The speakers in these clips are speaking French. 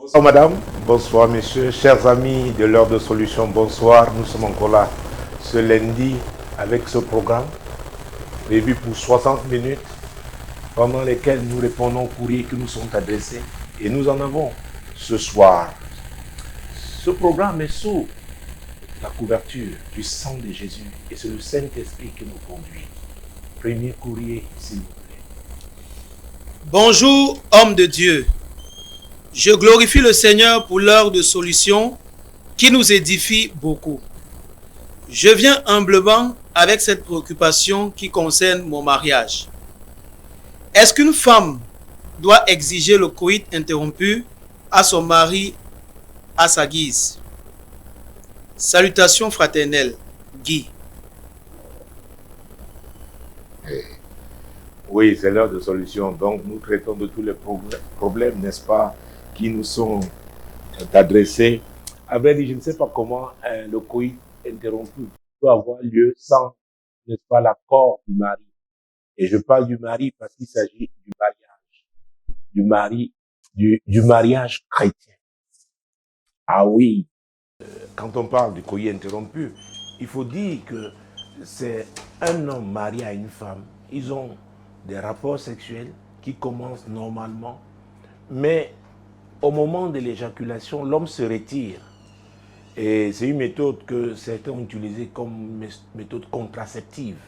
Bonsoir madame, bonsoir messieurs, chers amis de l'heure de solution, bonsoir. Nous sommes encore là ce lundi avec ce programme prévu pour 60 minutes pendant lesquelles nous répondons aux courriers qui nous sont adressés. Et nous en avons ce soir. Ce programme est sous la couverture du sang de Jésus et c'est le Saint-Esprit qui nous conduit. Premier courrier, s'il vous plaît. Bonjour, homme de Dieu. Je glorifie le Seigneur pour l'heure de solution qui nous édifie beaucoup. Je viens humblement avec cette préoccupation qui concerne mon mariage. Est-ce qu'une femme doit exiger le coït interrompu à son mari à sa guise? Salutations fraternelles, Guy. Oui, c'est l'heure de solution. Donc, nous traitons de tous les problèmes, n'est-ce pas, qui nous sont adressés. À vrai dire, je ne sais pas comment le coït interrompu peut avoir lieu sans, n'est-ce pas, l'accord du mari. Et je parle du mari parce qu'il s'agit du mariage chrétien. Ah oui, quand on parle du coït interrompu, il faut dire que c'est un homme marié à une femme. Ils ont des rapports sexuels qui commencent normalement, mais au moment de l'éjaculation, l'homme se retire. Et c'est une méthode que certains ont utilisée comme méthode contraceptive.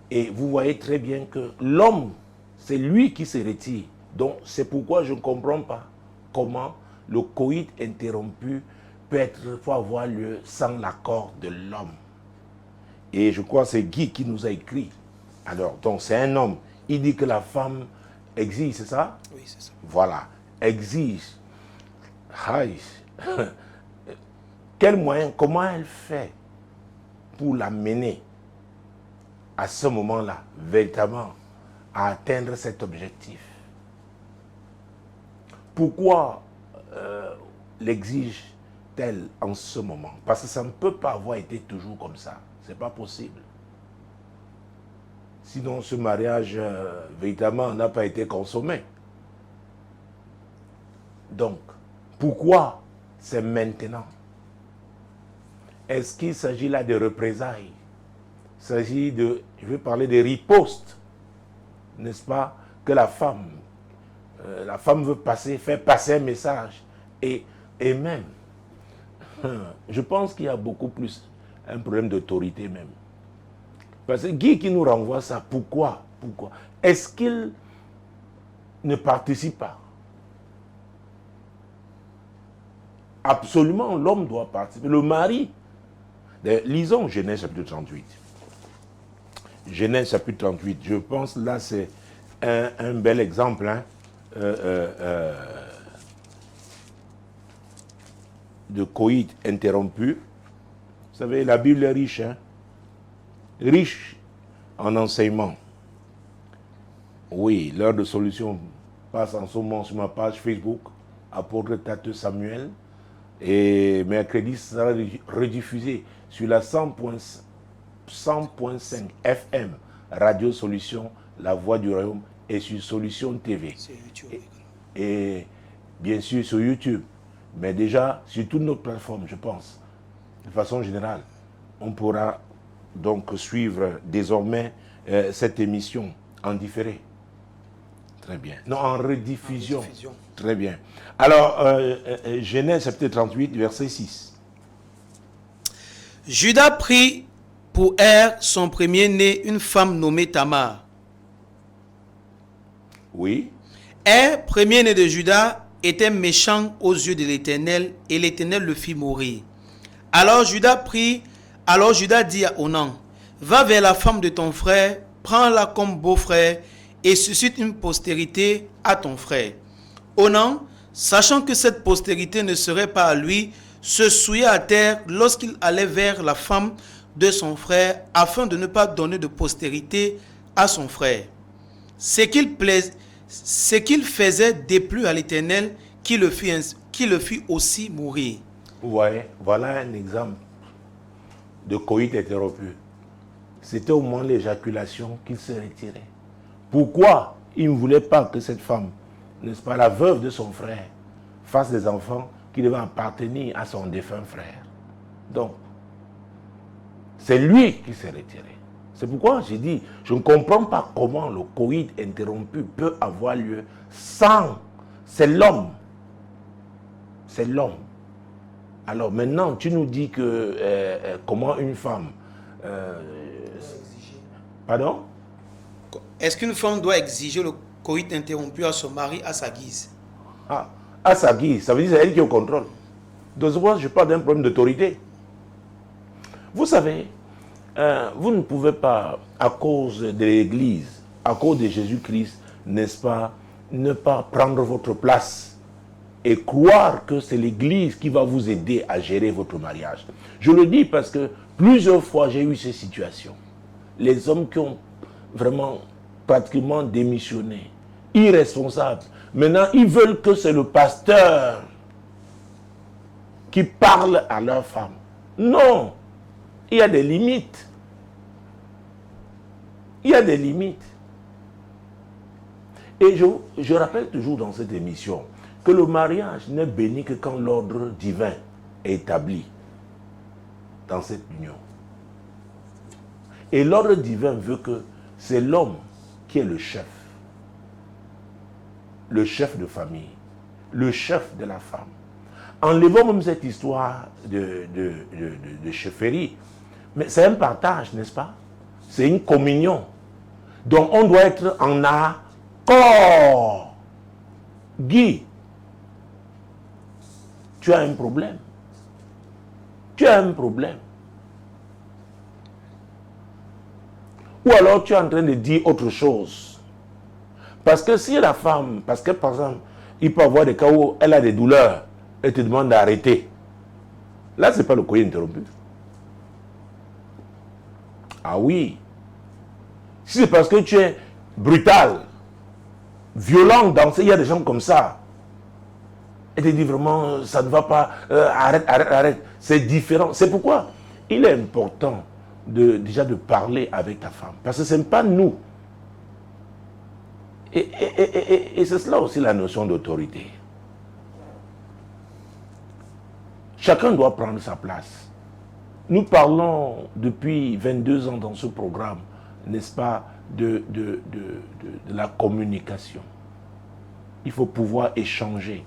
Et vous voyez très bien que l'homme, c'est lui qui se retire. Donc c'est pourquoi je ne comprends pas comment le coït interrompu peut avoir lieu sans l'accord de l'homme. Et je crois que c'est Guy qui nous a écrit. Alors, donc c'est un homme. Il dit que la femme exige, c'est ça? Oui, c'est ça. Voilà, exige. Aïe. Quel moyen, comment elle fait pour l'amener à ce moment-là, véritablement, à atteindre cet objectif? Pourquoi l'exige-t-elle en ce moment? Parce que ça ne peut pas avoir été toujours comme ça. Ce n'est pas possible. Sinon, ce mariage, véritablement, n'a pas été consommé. Donc, pourquoi c'est maintenant? Est-ce qu'il s'agit là de représailles? Il s'agit de, je vais parler de riposte, n'est-ce pas? Que la femme veut faire passer un message. Et même, je pense qu'il y a beaucoup plus un problème d'autorité même. Parce que Guy qui nous renvoie ça, pourquoi? Est-ce qu'il ne participe pas? Absolument, l'homme doit participer. Le mari, lisons Genèse chapitre 38. Genèse chapitre 38, je pense là c'est un bel exemple de coït interrompu. Vous savez, la Bible est riche, riche en enseignements. Oui, l'heure de solution passe en ce moment sur ma page Facebook, apôtre Tate Samuel, et mercredi sera rediffusé sur la 100.5 FM, Radio Solution, La Voix du Royaume, et sur Solution TV. Et bien sûr sur YouTube, mais déjà sur toutes nos plateformes, je pense. De façon générale, on pourra donc suivre désormais cette émission en différé. Très bien. Non, en rediffusion. Très bien. Alors, Genèse chapitre 38, verset 6. Judas prit pour Er, son premier-né, une femme nommée Tamar. Oui. Er, premier-né de Judas, était méchant aux yeux de l'Éternel, et l'Éternel le fit mourir. Alors Judas dit à Onan, va vers la femme de ton frère, prends-la comme beau-frère, et suscite une postérité à ton frère. Onan, sachant que cette postérité ne serait pas à lui, se souilla à terre lorsqu'il allait vers la femme de son frère, afin de ne pas donner de postérité à son frère. Ce qu'il faisait déplut à l'Éternel, qui le fit aussi mourir. Ouais, voilà un exemple de coït interrompu. C'était au moment de l'éjaculation qu'il se retirait. Pourquoi il ne voulait pas que cette femme, n'est-ce pas, la veuve de son frère, fasse des enfants qui devaient appartenir à son défunt frère. Donc, c'est lui qui s'est retiré. C'est pourquoi j'ai dit, je ne comprends pas comment le coït interrompu peut avoir lieu sans... C'est l'homme. C'est l'homme. Alors maintenant, tu nous dis que comment une femme... pardon? Est-ce qu'une femme doit exiger le coït interrompu à son mari à sa guise? Ah, à sa guise, ça veut dire que c'est elle qui est au contrôle. Donc moi, je parle d'un problème d'autorité. Vous savez, vous ne pouvez pas, à cause de l'Église, à cause de Jésus-Christ, n'est-ce pas, ne pas prendre votre place et croire que c'est l'Église qui va vous aider à gérer votre mariage. Je le dis parce que plusieurs fois, j'ai eu ces situations. Les hommes qui ont vraiment pratiquement démissionné, irresponsables. Maintenant, ils veulent que c'est le pasteur qui parle à leur femme. Non, il y a des limites. Il y a des limites. Et je rappelle toujours dans cette émission que le mariage n'est béni que quand l'ordre divin est établi dans cette union. Et l'ordre divin veut que c'est l'homme qui est le chef de famille, le chef de la femme. Enlevons même cette histoire de chefferie, mais c'est un partage, n'est-ce pas? C'est une communion. Donc on doit être en accord. Guy, tu as un problème. Tu as un problème. Ou alors tu es en train de dire autre chose. Parce que si la femme, parce que par exemple, il peut y avoir des cas où elle a des douleurs, elle te demande d'arrêter. Là, ce n'est pas le coït interrompu. Ah oui. Si c'est parce que tu es brutal, violent, il y a des gens comme ça. Elle te dit vraiment, ça ne va pas, arrête, arrête, arrête. C'est différent. C'est pourquoi il est important déjà de parler avec ta femme. Parce que ce n'est pas nous. Et c'est cela aussi la notion d'autorité. Chacun doit prendre sa place. Nous parlons depuis 22 ans dans ce programme, n'est-ce pas, de la communication. Il faut pouvoir échanger.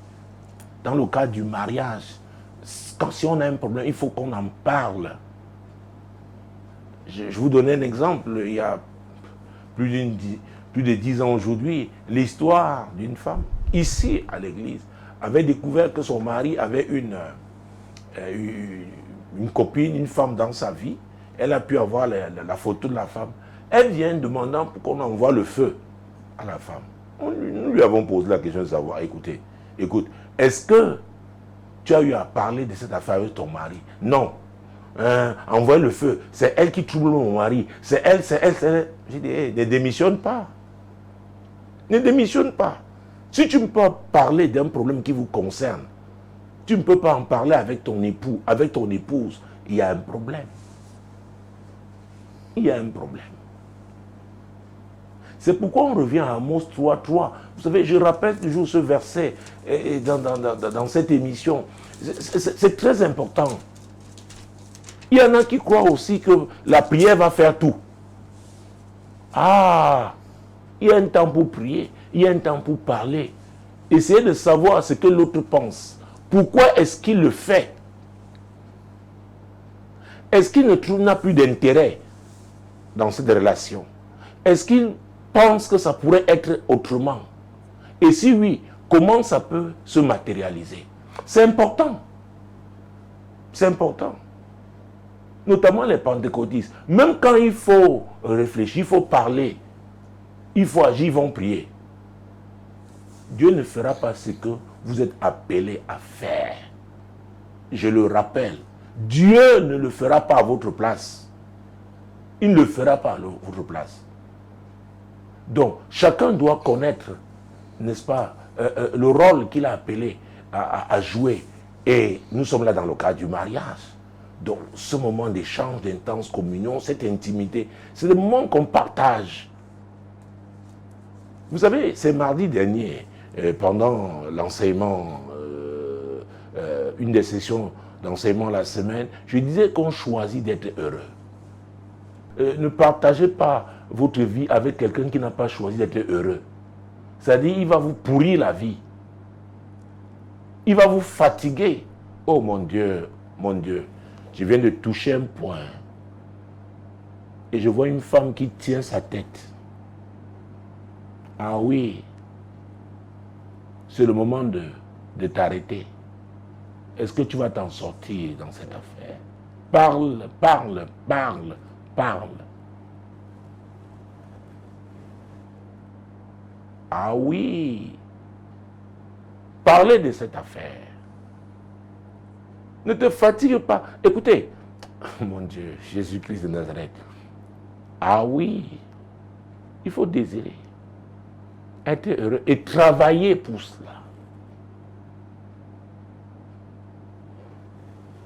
Dans le cas du mariage, si on a un problème, il faut qu'on en parle. Je vous donne un exemple. Il y a plus de 10 ans aujourd'hui, l'histoire d'une femme, ici à l'église, avait découvert que son mari avait une copine, une femme dans sa vie. Elle a pu avoir la photo de la femme. Elle vient demandant qu'on envoie le feu à la femme. Nous lui avons posé la question de savoir, écoute, est-ce que tu as eu à parler de cette affaire avec ton mari? Non. Envoyer le feu, c'est elle qui trouble mon mari. C'est elle. J'ai dit, hey, ne démissionne pas. Ne démissionne pas. Si tu ne peux pas parler d'un problème qui vous concerne, tu ne peux pas en parler avec ton époux, avec ton épouse, il y a un problème. Il y a un problème. C'est pourquoi on revient à Amos 3:3. Vous savez, je rappelle toujours ce verset dans cette émission. C'est très important. Il y en a qui croient aussi que la prière va faire tout. Ah, il y a un temps pour prier, il y a un temps pour parler. Essayez de savoir ce que l'autre pense. Pourquoi est-ce qu'il le fait? Est-ce qu'il n'a plus d'intérêt dans cette relation? Est-ce qu'il pense que ça pourrait être autrement? Et si oui, comment ça peut se matérialiser? C'est important. C'est important. Notamment les pentecôtistes. Même quand il faut réfléchir, il faut parler, il faut agir, ils vont prier. Dieu ne fera pas ce que vous êtes appelés à faire. Je le rappelle, Dieu ne le fera pas à votre place. Il ne le fera pas à votre place. Donc, chacun doit connaître, n'est-ce pas, le rôle qu'il a appelé à jouer. Et nous sommes là dans le cadre du mariage. Donc, ce moment d'échange, d'intense communion, cette intimité, c'est le moment qu'on partage. Vous savez, c'est mardi dernier, pendant l'enseignement une des sessions d'enseignement la semaine, je disais qu'on choisit d'être heureux. Ne partagez pas votre vie avec quelqu'un qui n'a pas choisi d'être heureux. C'est-à-dire, il va vous pourrir la vie. Il va vous fatiguer. Oh mon Dieu, je viens de toucher un point. Et je vois une femme qui tient sa tête. Ah oui, c'est le moment de t'arrêter. Est-ce que tu vas t'en sortir dans cette affaire? Parle, parle, parle, parle. Ah oui, parlez de cette affaire. Ne te fatigue pas. Écoutez, mon Dieu, Jésus-Christ de Nazareth. Ah oui, il faut désirer, être heureux et travailler pour cela.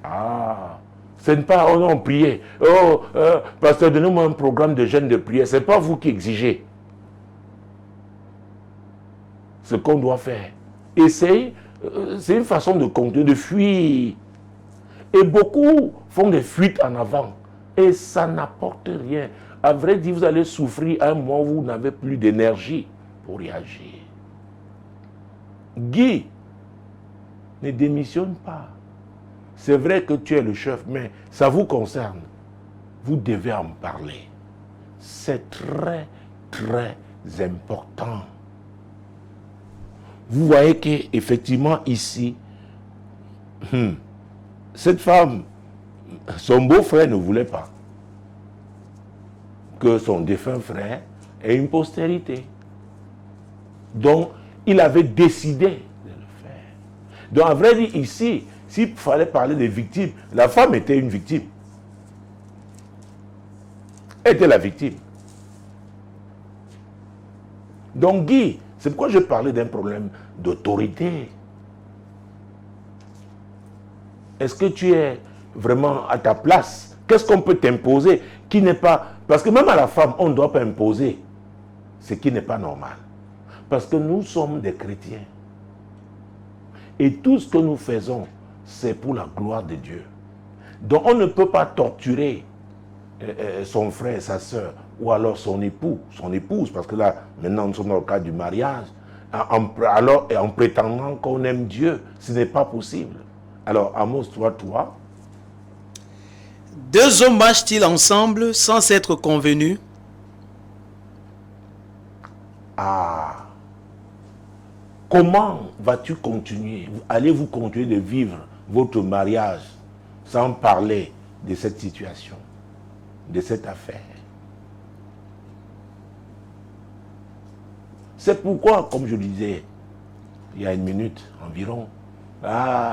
Ah, ce n'est pas, oh non, prier. Oh, pasteur, donnez-moi un programme de jeûne de prière. Ce n'est pas vous qui exigez ce qu'on doit faire. Essayez, c'est une façon de continuer, de fuir. Et beaucoup font des fuites en avant. Et ça n'apporte rien. À vrai dire, vous allez souffrir à un moment où vous n'avez plus d'énergie pour réagir. Guy, ne démissionne pas. C'est vrai que tu es le chef, mais ça vous concerne. Vous devez en parler. C'est très, très important. Vous voyez qu'effectivement ici, cette femme, son beau-frère ne voulait pas que son défunt frère ait une postérité. Donc, il avait décidé de le faire. Donc, à vrai dire, ici, s'il fallait parler des victimes, la femme était une victime. Elle était la victime. Donc, Guy, c'est pourquoi je parlais d'un problème d'autorité. Est-ce que tu es vraiment à ta place? Qu'est-ce qu'on peut t'imposer qui n'est pas... Parce que même à la femme, on ne doit pas imposer ce qui n'est pas normal. Parce que nous sommes des chrétiens. Et tout ce que nous faisons, c'est pour la gloire de Dieu. Donc on ne peut pas torturer son frère, sa soeur, ou alors son époux, son épouse, parce que là, maintenant nous sommes dans le cadre du mariage, en prétendant qu'on aime Dieu. Ce n'est pas possible. Alors, Amos 3:3. Deux hommes marchent-ils ensemble sans s'être convenus? Ah, comment vas-tu continuer? Allez-vous continuer de vivre votre mariage sans parler de cette situation, de cette affaire? C'est pourquoi, comme je disais il y a une minute environ,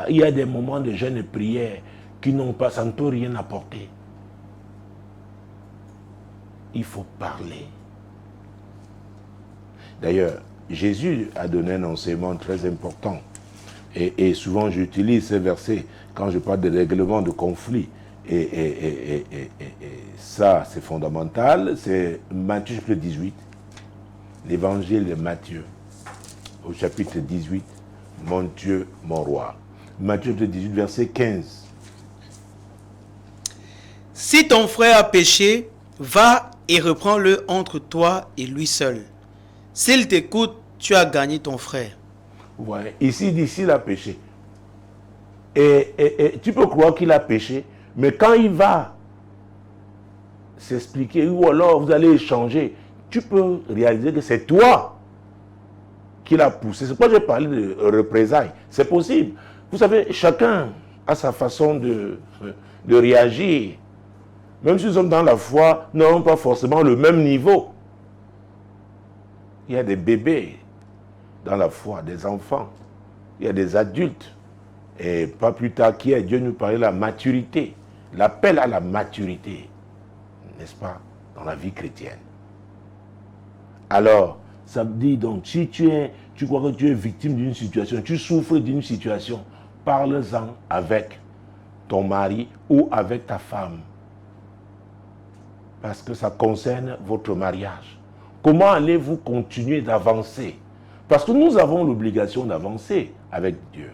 il y a des moments de jeûne et prière qui n'ont pas, ça ne peut rien apporter. Il faut parler. D'ailleurs, Jésus a donné un enseignement très important. Et souvent, j'utilise ces versets quand je parle de règlement de conflit. Et ça, c'est fondamental. C'est Matthieu chapitre 18. L'évangile de Matthieu, au chapitre 18. Mon Dieu, mon roi. Matthieu 18, verset 15. Si ton frère a péché, va et reprends-le entre toi et lui seul. S'il t'écoute, tu as gagné ton frère. Ouais. Ici, il a péché. Et tu peux croire qu'il a péché, mais quand il va s'expliquer, ou alors vous allez échanger, tu peux réaliser que c'est toi qui l'a poussé. C'est pourquoi j'ai parlé de représailles. C'est possible. Vous savez, chacun a sa façon de réagir. Même si nous sommes dans la foi, nous n'avons pas forcément le même niveau. Il y a des bébés dans la foi, des enfants. Il y a des adultes. Et pas plus tard qu'hier, Dieu nous parlait de la maturité. L'appel à la maturité, n'est-ce pas, dans la vie chrétienne. Alors, ça me dit donc, si tu crois que tu es victime d'une situation, tu souffres d'une situation, parle-en avec ton mari ou avec ta femme. Parce que ça concerne votre mariage. Comment allez-vous continuer d'avancer? Parce que nous avons l'obligation d'avancer avec Dieu.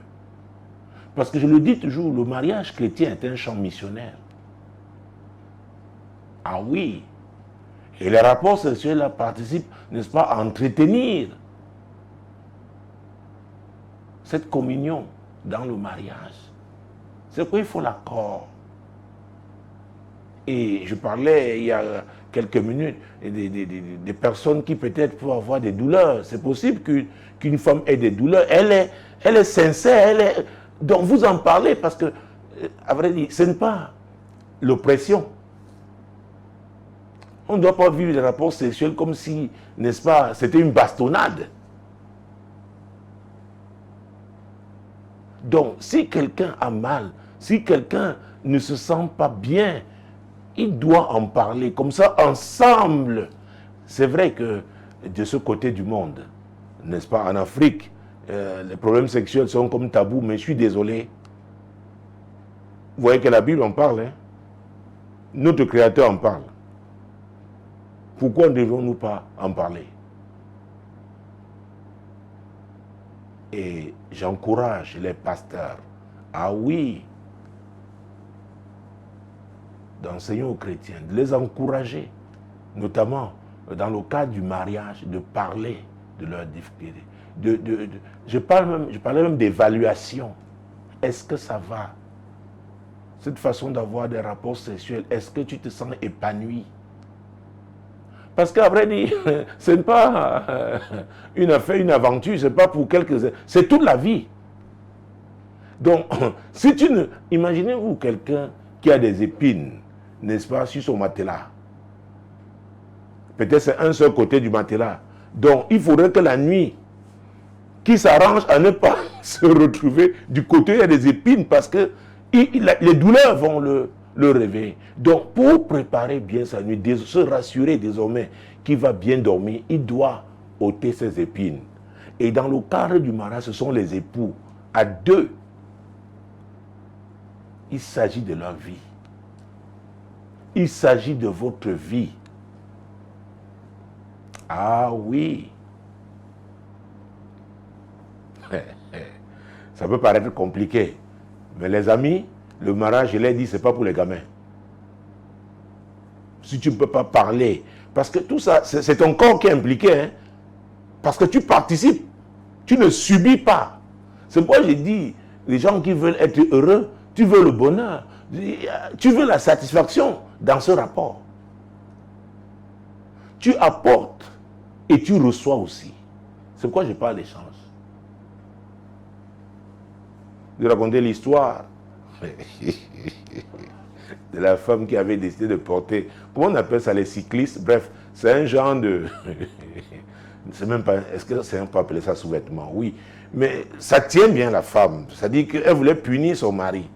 Parce que je le dis toujours, le mariage chrétien est un champ missionnaire. Ah oui. Et les rapports sexuels là participent, n'est-ce pas, à entretenir cette communion dans le mariage. C'est pourquoi il faut l'accord. Et je parlais il y a quelques minutes des personnes qui peut-être peuvent avoir des douleurs. C'est possible qu'une femme ait des douleurs. Elle est sincère. Donc vous en parlez parce que, à vrai dire, ce n'est pas l'oppression. On ne doit pas vivre les rapports sexuels comme si, n'est-ce pas, c'était une bastonnade. Donc, si quelqu'un a mal, si quelqu'un ne se sent pas bien, il doit en parler. Comme ça, ensemble. C'est vrai que de ce côté du monde, n'est-ce pas, en Afrique, les problèmes sexuels sont comme tabous, mais je suis désolé. Vous voyez que la Bible en parle. Hein? Notre Créateur en parle. Pourquoi ne devons-nous pas en parler? Et j'encourage les pasteurs, ah oui, d'enseigner aux chrétiens, de les encourager, notamment dans le cas du mariage, de parler de leurs difficultés. Je parlais même d'évaluation. Est-ce que ça va? Cette façon d'avoir des rapports sexuels, est-ce que tu te sens épanoui? Parce qu'à vrai dire, ce n'est pas une affaire, une aventure, ce n'est pas pour quelques heures, c'est toute la vie. Donc, si tu ne... Imaginez-vous quelqu'un qui a des épines, n'est-ce pas, sur son matelas. Peut-être c'est un seul côté du matelas. Donc, il faudrait que la nuit, qu'il s'arrange à ne pas se retrouver du côté où il y a des épines, parce que les douleurs vont le réveiller. Donc, pour préparer bien sa nuit, se rassurer désormais qu'il va bien dormir, il doit ôter ses épines. Et dans le cadre du mariage, ce sont les époux, à deux. Il s'agit de leur vie. Il s'agit de votre vie. Ah oui. Ça peut paraître compliqué. Mais les amis, le mariage, je l'ai dit, ce n'est pas pour les gamins. Si tu ne peux pas parler, parce que tout ça, c'est ton corps qui est impliqué. Hein? Parce que tu participes. Tu ne subis pas. C'est pourquoi j'ai dit, les gens qui veulent être heureux, tu veux le bonheur, tu veux la satisfaction dans ce rapport. Tu apportes et tu reçois aussi. C'est pourquoi je parle d'échange. De raconter l'histoire de la femme qui avait décidé de porter, comment on appelle ça, les cyclistes, bref, c'est un genre de... c'est même pas, est-ce que c'est un peu appelé ça sous-vêtement? Oui, mais ça tient bien la femme, c'est-à-dire qu'elle voulait punir son mari.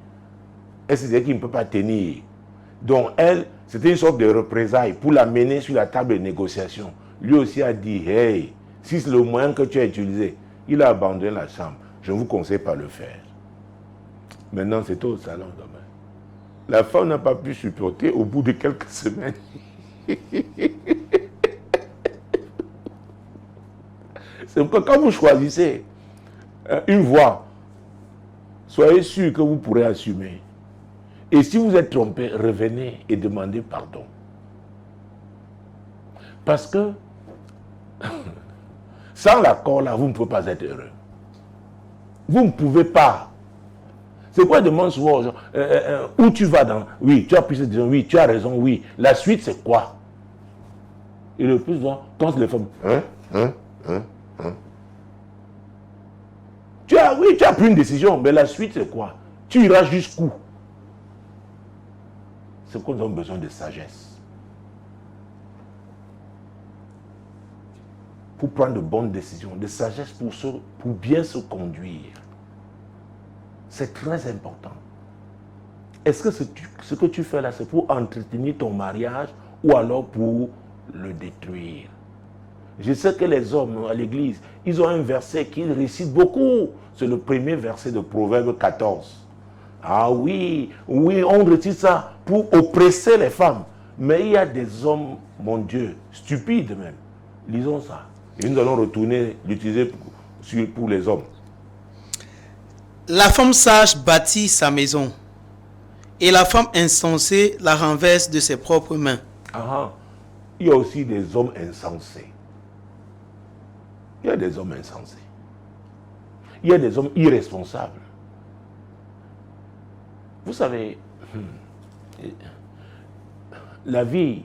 Elle se disait qu'il ne peut pas tenir. Donc elle, c'était une sorte de représailles pour l'amener sur la table de négociation. Lui aussi a dit, hey, si c'est le moyen que tu as utilisé, il a abandonné la chambre. Je ne vous conseille pas de le faire. Maintenant, c'est au salon demain. La femme n'a pas pu supporter au bout de quelques semaines. C'est pourquoi quand vous choisissez une voie, soyez sûr que vous pourrez assumer. Et si vous êtes trompé, revenez et demandez pardon. Parce que sans l'accord là, vous ne pouvez pas être heureux. Vous ne pouvez pas. C'est quoi je demande souvent aux gens, où tu vas dans... Oui, tu as pu se dire, oui, tu as raison, oui. La suite, c'est quoi? Et le plus souvent, quand les femmes... Oui, tu as pris une décision, mais la suite, c'est quoi? Tu iras jusqu'où? C'est qu'on a besoin de sagesse. Pour prendre de bonnes décisions, de sagesse pour bien se conduire. C'est très important. Est-ce que ce que tu fais là, c'est pour entretenir ton mariage ou alors pour le détruire? Je sais que les hommes à l'église, ils ont un verset qu'ils récitent beaucoup. C'est le premier verset de Proverbe 14. Ah oui, oui, on récite ça pour oppresser les femmes. Mais il y a des hommes, mon Dieu, stupides même. Lisons ça. Et nous allons retourner l'utiliser pour les hommes. La femme sage bâtit sa maison et la femme insensée la renverse de ses propres mains. Ah, il y a aussi des hommes insensés. Il y a des hommes insensés. Il y a des hommes irresponsables. Vous savez, la vie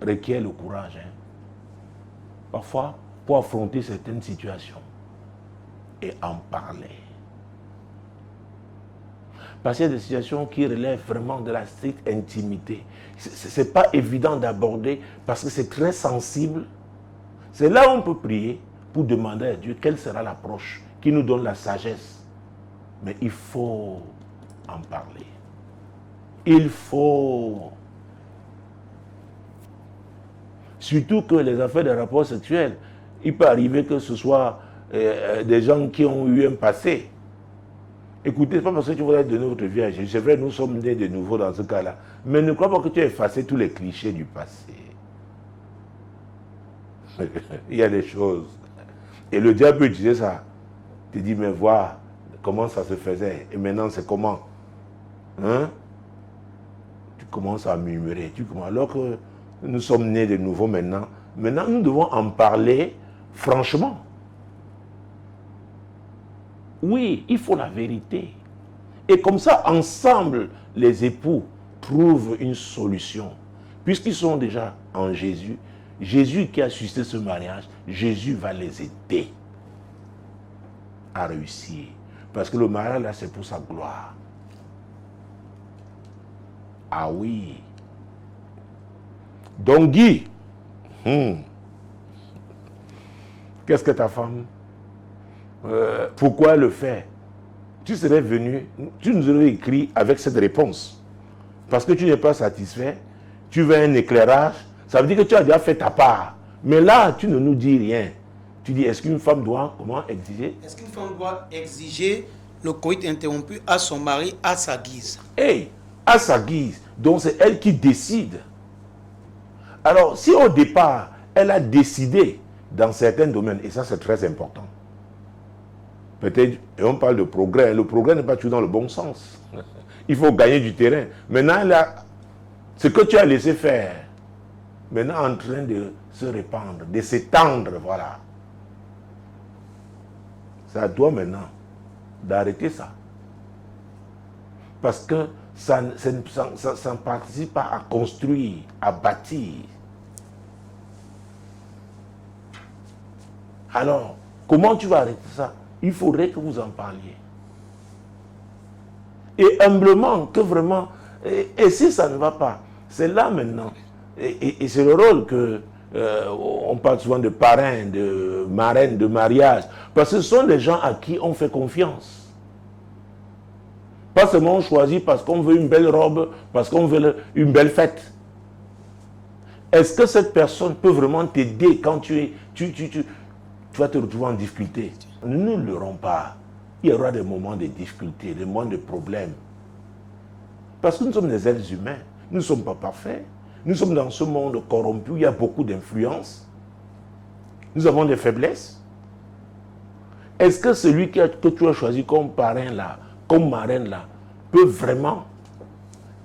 requiert le courage. Hein. Parfois, pour affronter certaines situations et en parler. Parce qu'il y a des situations qui relèvent vraiment de la stricte intimité. Ce n'est pas évident d'aborder parce que c'est très sensible. C'est là où on peut prier pour demander à Dieu quelle sera l'approche qui nous donne la sagesse. Mais il faut en parler. Il faut. Surtout que les affaires de rapports sexuels, il peut arriver que ce soit des gens qui ont eu un passé. Écoutez, ce n'est pas parce que tu voudrais donner votre vie à Jésus. C'est vrai, nous sommes nés de nouveau dans ce cas-là. Mais ne crois pas que tu as effacé tous les clichés du passé. Il y a des choses. Et le diable peut utiliser ça. Tu dis, mais vois comment ça se faisait. Et maintenant, c'est comment? Hein? Tu commences à murmurer. Alors que nous sommes nés de nouveau maintenant. Maintenant, nous devons en parler franchement. Oui, il faut la vérité. Et comme ça, ensemble, les époux trouvent une solution. Puisqu'ils sont déjà en Jésus, Jésus qui a suscité ce mariage, Jésus va les aider à réussir. Parce que le mariage, là, c'est pour sa gloire. Ah oui. Donc, Guy, qu'est-ce que ta femme pourquoi elle le fait? Tu serais venu, tu nous aurais écrit avec cette réponse. Parce que tu n'es pas satisfait, tu veux un éclairage, ça veut dire que tu as déjà fait ta part. Mais là, tu ne nous dis rien. Tu dis, est-ce qu'une femme doit, comment exiger? Est-ce qu'une femme doit exiger le coït interrompu à son mari à sa guise? Hey, à sa guise. Donc c'est elle qui décide. Alors, si au départ, elle a décidé dans certains domaines, et ça c'est très important, peut-être, et on parle de progrès, le progrès n'est pas toujours dans le bon sens. Il faut gagner du terrain. Maintenant, là, ce que tu as laissé faire, maintenant en train de se répandre, de s'étendre, voilà. C'est à toi maintenant d'arrêter ça. Parce que ça ne participe pas à construire, à bâtir. Alors, comment tu vas arrêter ça? Il faudrait que vous en parliez. Et humblement, que vraiment, et si ça ne va pas, c'est là maintenant. Et c'est le rôle que, on parle souvent de parrain, de marraine, de mariage. Parce que ce sont des gens à qui on fait confiance. Pas seulement on choisit parce qu'on veut une belle robe, parce qu'on veut une belle fête. Est-ce que cette personne peut vraiment t'aider quand tu vas te retrouver en difficulté? Nous ne l'aurons pas. Il y aura des moments de difficulté, des moments de problèmes. Parce que nous sommes des êtres humains. Nous ne sommes pas parfaits. Nous sommes dans ce monde corrompu. Il y a beaucoup d'influences. Nous avons des faiblesses. Est-ce que celui que tu as choisi comme parrain là, comme marraine là, peut vraiment...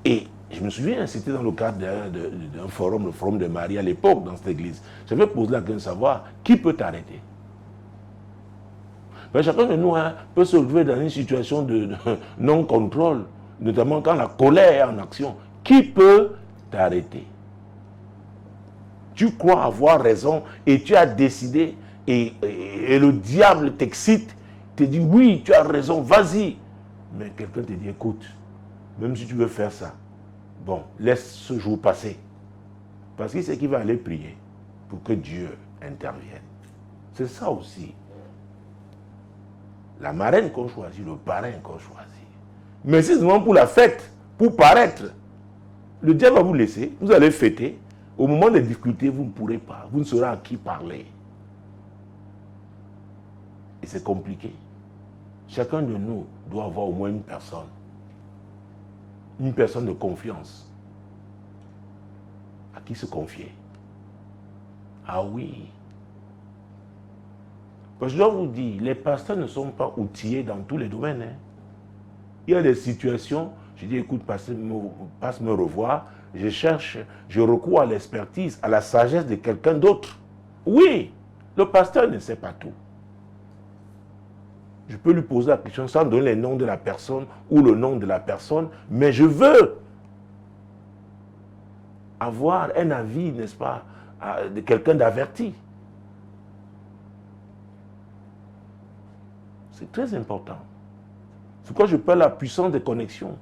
Et je me souviens, c'était dans le cadre d'un forum, le forum de Marie à l'époque dans cette église. J'avais posé la question de savoir qui peut t'arrêter. Mais chacun de nous peut se retrouver dans une situation de non-contrôle, notamment quand la colère est en action. Qui peut t'arrêter? Tu crois avoir raison et tu as décidé et le diable t'excite, te dit oui, tu as raison, vas-y. Mais quelqu'un te dit écoute, même si tu veux faire ça, bon, laisse ce jour passer. Parce qu'il sait qu'il va aller prier pour que Dieu intervienne. C'est ça aussi. La marraine qu'on choisit, le parrain qu'on choisit. Mais c'est seulement pour la fête, pour paraître. Le diable va vous laisser, vous allez fêter. Au moment des difficultés, vous ne pourrez pas, vous ne saurez à qui parler. Et c'est compliqué. Chacun de nous doit avoir au moins une personne de confiance, à qui se confier. Ah oui. Parce que je dois vous dire, les pasteurs ne sont pas outillés dans tous les domaines. Hein. Il y a des situations, je dis, écoute, passe me revoir, je recours à l'expertise, à la sagesse de quelqu'un d'autre. Oui, le pasteur ne sait pas tout. Je peux lui poser la question sans donner le nom de la personne ou le nom de la personne, mais je veux avoir un avis, n'est-ce pas, de quelqu'un d'averti. C'est très important. C'est pourquoi je parle de la puissance des connexions.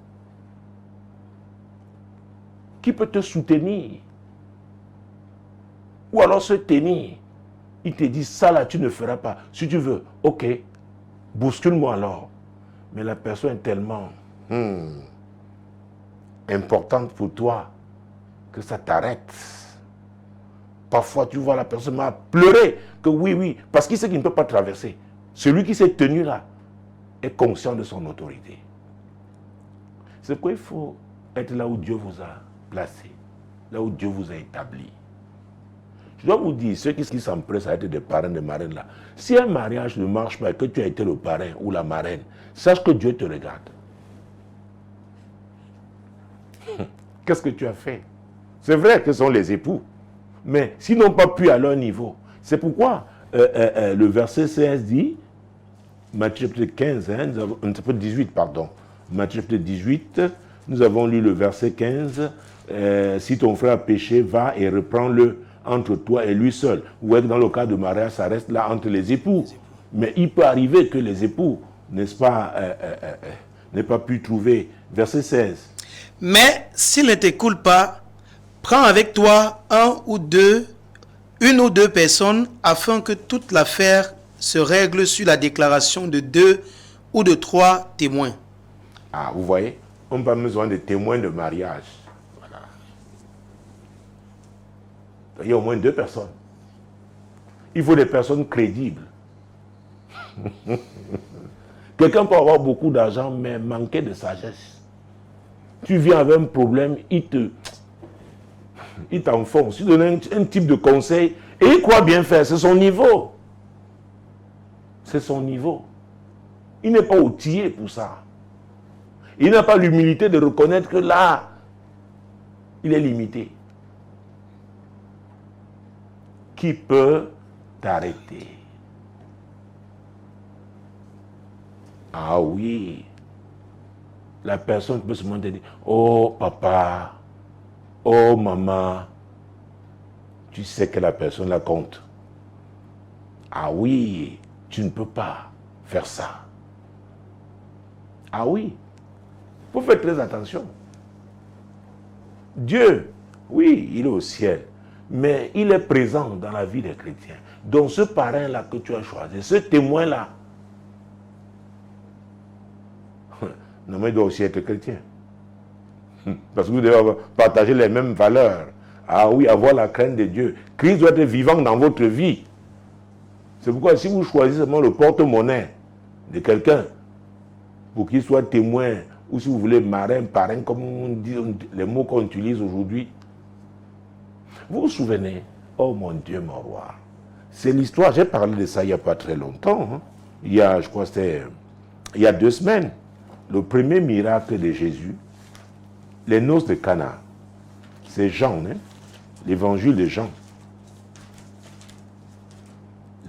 Qui peut te soutenir? Ou alors se tenir. Il te dit, ça là, tu ne feras pas. Si tu veux, ok, bouscule-moi alors. Mais la personne est tellement importante pour toi que ça t'arrête. Parfois, tu vois la personne m'a pleuré que oui, parce qu'il sait qu'il ne peut pas traverser. Celui qui s'est tenu là est conscient de son autorité. C'est pourquoi il faut être là où Dieu vous a placé, là où Dieu vous a établi. Je dois vous dire, ceux qui s'empressent à être des parrains, des marraines là, si un mariage ne marche pas et que tu as été le parrain ou la marraine, sache que Dieu te regarde. Qu'est-ce que tu as fait? C'est vrai que ce sont les époux, mais s'ils n'ont pas pu à leur niveau, c'est pourquoi le verset 16 dit, Matthieu 15, un peu 18, pardon. Matthieu 18, nous avons lu le verset 15. Si ton frère a péché, va et reprends-le entre toi et lui seul. Ou est-ce que dans le cas de mariage, ça reste là entre les époux. Mais il peut arriver que les époux, n'est-ce pas, n'aient pas pu trouver. Verset 16. Mais s'il ne t'écoute pas, prends avec toi une ou deux personnes afin que toute l'affaire se règle sur la déclaration de 2 ou de 3 témoins. Ah, vous voyez, on n'a pas besoin de témoins de mariage. Voilà. Il y a au moins 2 personnes. Il faut des personnes crédibles. Quelqu'un peut avoir beaucoup d'argent, mais manquer de sagesse. Tu viens avec un problème, il t'enfonce. Il donne un type de conseil et il croit bien faire. C'est son niveau. C'est son niveau. Il n'est pas outillé pour ça. Il n'a pas l'humilité de reconnaître que là, il est limité. Qui peut t'arrêter? Ah oui. La personne peut se demander, oh papa, oh maman, tu sais que la personne la compte. Ah oui, tu ne peux pas faire ça. Ah oui, il faut faire très attention. Dieu, oui, il est au ciel, mais il est présent dans la vie des chrétiens. Donc ce parrain-là que tu as choisi, ce témoin-là, non, mais il doit aussi être chrétien. Parce que vous devez partager les mêmes valeurs. Ah oui, avoir la crainte de Dieu. Christ doit être vivant dans votre vie. C'est pourquoi si vous choisissez seulement le porte-monnaie de quelqu'un pour qu'il soit témoin, ou si vous voulez marin, parrain, comme on dit, les mots qu'on utilise aujourd'hui, vous vous souvenez, oh mon Dieu, mon roi, c'est l'histoire, j'ai parlé de ça il n'y a pas très longtemps, hein. Il y a, je crois que c'était il y a 2 semaines, le premier miracle de Jésus, les noces de Cana. C'est Jean, hein? L'évangile de Jean.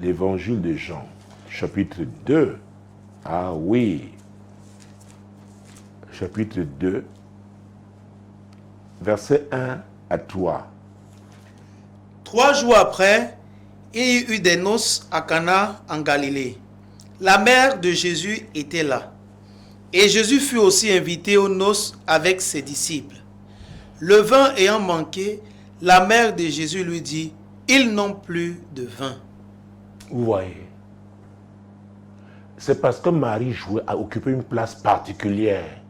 L'évangile de Jean, chapitre 2. Ah oui. Chapitre 2, verset 1 à 3. 3 jours après, il y eut des noces à Cana en Galilée. La mère de Jésus était là. Et Jésus fut aussi invité aux noces avec ses disciples. Le vin ayant manqué, la mère de Jésus lui dit, ils n'ont plus de vin. Vous voyez, c'est parce que Marie jouait à occuper une place particulière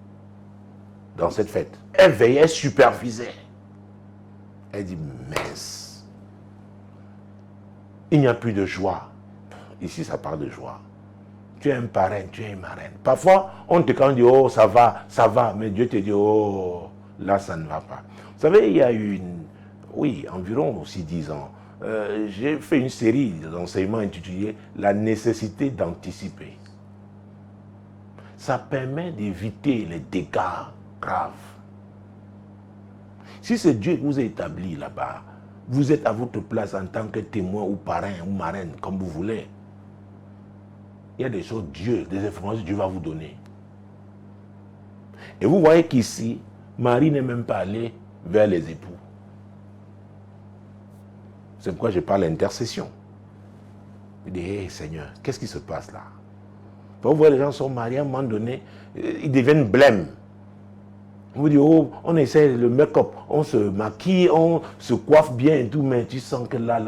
dans cette fête. Elle veillait, elle supervisait. Elle dit, mince, il n'y a plus de joie. Ici, ça parle de joie. Tu es un parrain, tu es une marraine. Parfois, on te dit, oh, ça va, mais Dieu te dit, oh, là, ça ne va pas. Vous savez, il y a environ aussi 10 ans, j'ai fait une série d'enseignements intitulée « La nécessité d'anticiper ». ça permet d'éviter les dégâts graves. Si c'est Dieu qui vous a établi là-bas, vous êtes à votre place en tant que témoin ou parrain ou marraine, comme vous voulez. Il y a des choses, des informations que Dieu va vous donner. Et vous voyez qu'ici, Marie n'est même pas allée vers les époux. C'est pourquoi je parle d'intercession. Il dit, hey, Seigneur, qu'est-ce qui se passe là? Vous voyez, les gens sont mariés, à un moment donné, ils deviennent blêmes. On vous dit, oh, on essaie le make-up, on se maquille, on se coiffe bien et tout, mais tu sens que là,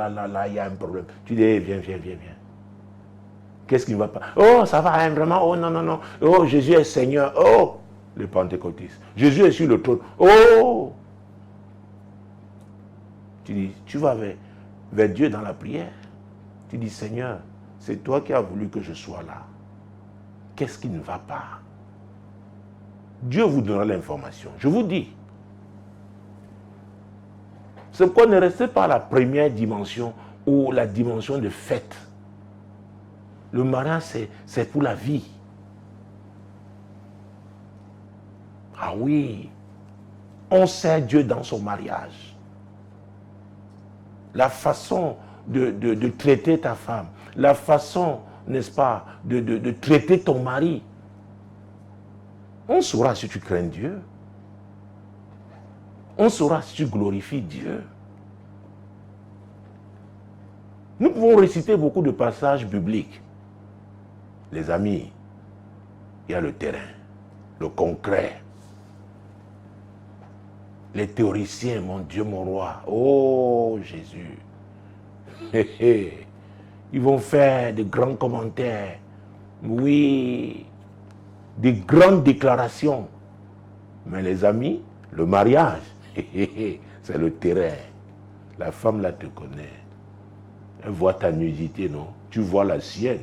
il y a un problème. Tu dis, hey, viens. Qu'est-ce qui ne va pas? Oh, ça va, hein, vraiment, oh, non. Oh, Jésus est Seigneur, oh, le pentecôtiste. Jésus est sur le trône, oh. Tu dis, tu vas vers Dieu dans la prière. Tu dis, Seigneur, c'est toi qui as voulu que je sois là. Qu'est-ce qui ne va pas? Dieu vous donnera l'information. Je vous dis. C'est pourquoi ne restez pas à la première dimension ou la dimension de fête. Le mariage, c'est pour la vie. Ah oui. On sert Dieu dans son mariage. La façon de traiter ta femme, la façon, n'est-ce pas, de traiter ton mari. On saura si tu crains Dieu. On saura si tu glorifies Dieu. Nous pouvons réciter beaucoup de passages bibliques. Les amis, il y a le terrain, le concret. Les théoriciens, mon Dieu, mon roi, oh Jésus. Ils vont faire de grands commentaires. Oui, des grandes déclarations. Mais les amis, le mariage, c'est le terrain. La femme là te connaît. Elle voit ta nudité, non? Tu vois la sienne.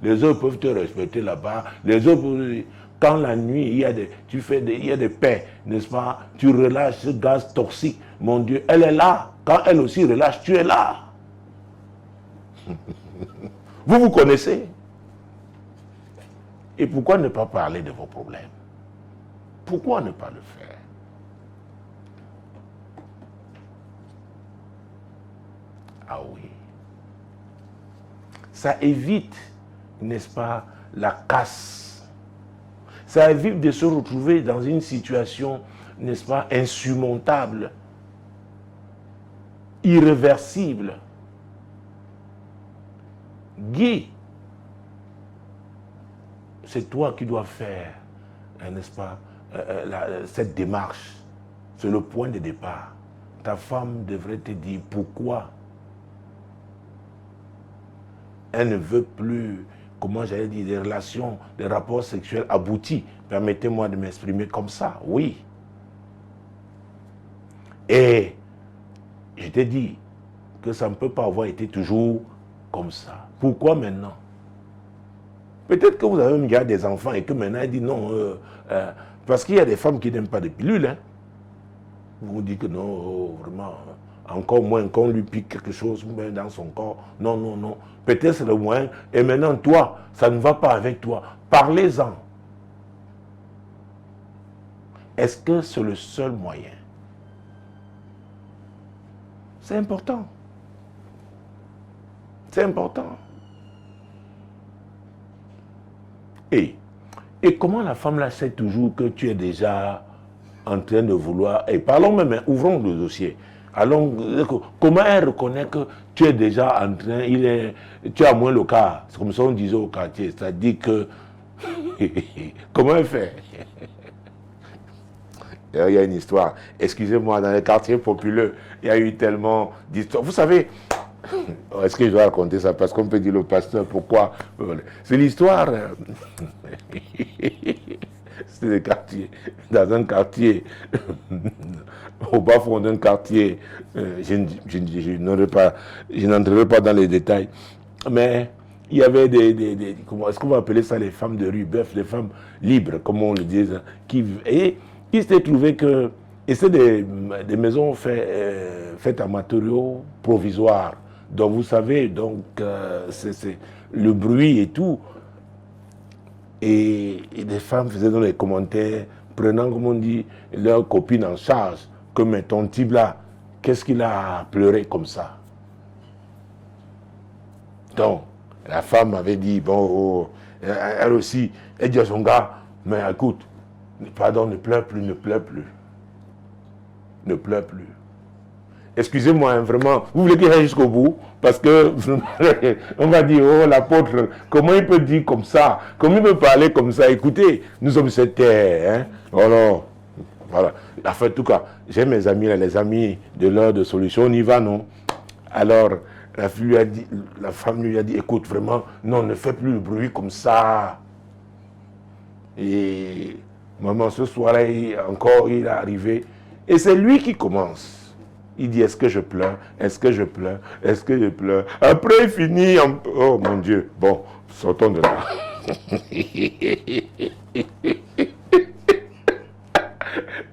Les autres peuvent te respecter là-bas. Les autres peuvent... Quand la nuit, il y a des paix, n'est-ce pas? Tu relâches ce gaz toxique. Mon Dieu, elle est là. Quand elle aussi relâche, tu es là. Vous connaissez. Et pourquoi ne pas parler de vos problèmes? Pourquoi ne pas le faire? Ah oui. Ça évite, n'est-ce pas, la casse. Ça évite de se retrouver dans une situation, n'est-ce pas, insurmontable, irréversible. Guy, c'est toi qui dois faire, n'est-ce pas, cette démarche. C'est le point de départ. Ta femme devrait te dire pourquoi elle ne veut plus, comment j'allais dire, des relations, des rapports sexuels aboutis. Permettez-moi de m'exprimer comme ça, oui. Et je t'ai dit que ça ne peut pas avoir été toujours comme ça. Pourquoi maintenant? Peut-être que vous avez même gardé des enfants et que maintenant elle dit non, parce qu'il y a des femmes qui n'aiment pas de pilules. Hein. Vous dites que non, vraiment, encore moins qu'on lui pique quelque chose dans son corps. Non. Peut-être c'est le moyen. Et maintenant, toi, ça ne va pas avec toi. Parlez-en. Est-ce que c'est le seul moyen? C'est important. C'est important. Et comment la femme là sait toujours que tu es déjà en train de vouloir... Et parlons même, ouvrons le dossier. Allons, comment elle reconnaît que tu es déjà en train... tu as moins le cas. C'est comme ça on disait au quartier. C'est-à-dire que... comment elle fait? Il y a une histoire. Excusez-moi, dans les quartiers populaires, il y a eu tellement d'histoires. Vous savez... Est-ce que je dois raconter ça? Parce qu'on peut dire le pasteur, pourquoi? C'est l'histoire. C'est des quartiers. Dans un quartier, au bas fond d'un quartier, je n'entrerai pas dans les détails, mais il y avait comment est-ce qu'on va appeler ça, les femmes de rue, bref, les femmes libres, comme on le dit, et il s'est trouvé que, et c'est des maisons faites en matériaux provisoires. Donc vous savez, donc c'est le bruit et tout. Et des femmes faisaient dans les commentaires, prenant, comme on dit, leur copine en charge, que mais ton type là, qu'est-ce qu'il a pleuré comme ça? Donc, la femme avait dit, bon, oh, elle aussi, elle dit à son gars, mais écoute, pardon, ne pleure plus, ne pleure plus. Ne pleure plus. Excusez-moi, hein, vraiment, vous voulez qu'il aille jusqu'au bout? Parce que, on va dire, oh, l'apôtre, comment il peut dire comme ça? Comment il peut parler comme ça? Écoutez, nous sommes sur cette terre, hein? Oh non, voilà. Enfin, en tout cas, j'ai mes amis, là, les amis de l'heure de solution, on y va, non? Alors, la femme lui a dit, écoute, vraiment, non, ne fais plus le bruit comme ça. Et maman, ce soir-là, encore, il est arrivé. Et c'est lui qui commence. Il dit, est-ce que je pleure? Est-ce que je pleure? Est-ce que je pleure? Après, il finit en... Oh mon Dieu. Bon, sortons de là.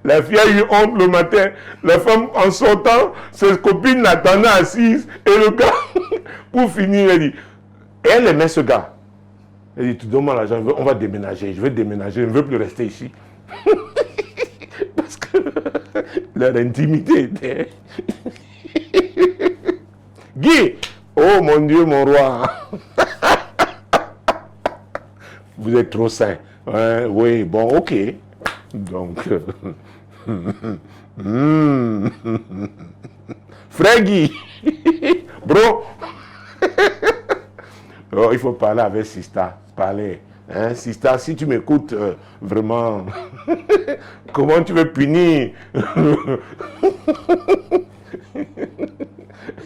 La fille a eu honte le matin. La femme, en sortant, ses copines l'attendaient assise. Et le gars, pour finir, elle dit... Et elle aimait ce gars. Elle dit, tu donnes-moi l'argent, on va déménager. Je vais déménager, je ne veux plus rester ici. Parce que leur intimité était... Guy, oh mon Dieu, mon roi. Vous êtes trop saint. Ouais, oui, bon, ok. Donc... Frère Guy, bro. Oh, il faut parler avec Sista. Parler. Hein, Sista, si tu m'écoutes, vraiment, comment tu veux punir?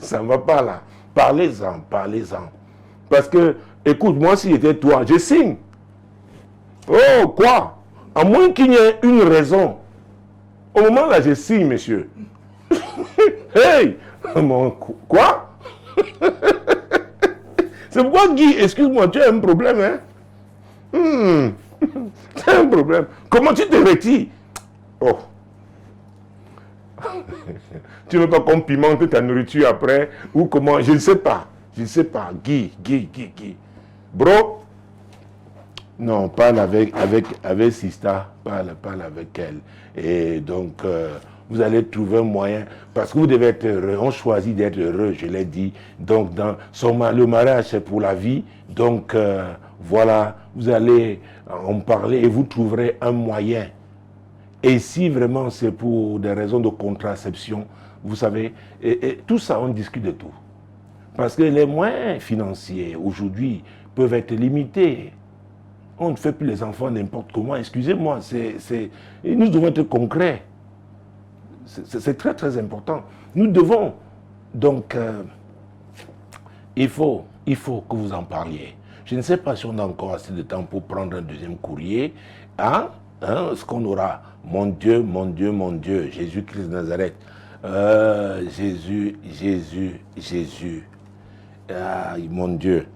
Ça ne va pas là. Parlez-en, parlez-en. Parce que, écoute, moi, si j'étais toi, je signe. Oh, quoi? À moins qu'il y ait une raison. Au moment là, je signe, monsieur. Hey! Quoi? C'est pourquoi, Guy, excuse-moi, tu as un problème, hein? Tu as un problème. Comment tu te retires? Oh. Tu ne veux pas qu'on pimente ta nourriture après? Ou comment? Je ne sais pas. Je ne sais pas. Guy. Bro? Non, parle avec Sista. Parle avec elle. Et donc, vous allez trouver un moyen. Parce que vous devez être heureux. On choisit d'être heureux, je l'ai dit. Donc, le mariage, c'est pour la vie. Donc, voilà, vous allez en parler et vous trouverez un moyen. Et si vraiment c'est pour des raisons de contraception, vous savez, et tout ça, on discute de tout. Parce que les moyens financiers, aujourd'hui, peuvent être limités. On ne fait plus les enfants n'importe comment. Excusez-moi, nous devons être concrets. C'est très, très important. Nous devons, donc, il faut que vous en parliez. Je ne sais pas si on a encore assez de temps pour prendre un deuxième courrier. Ce qu'on aura. Mon Dieu, Jésus-Christ de Nazareth. Jésus. Ah, mon Dieu.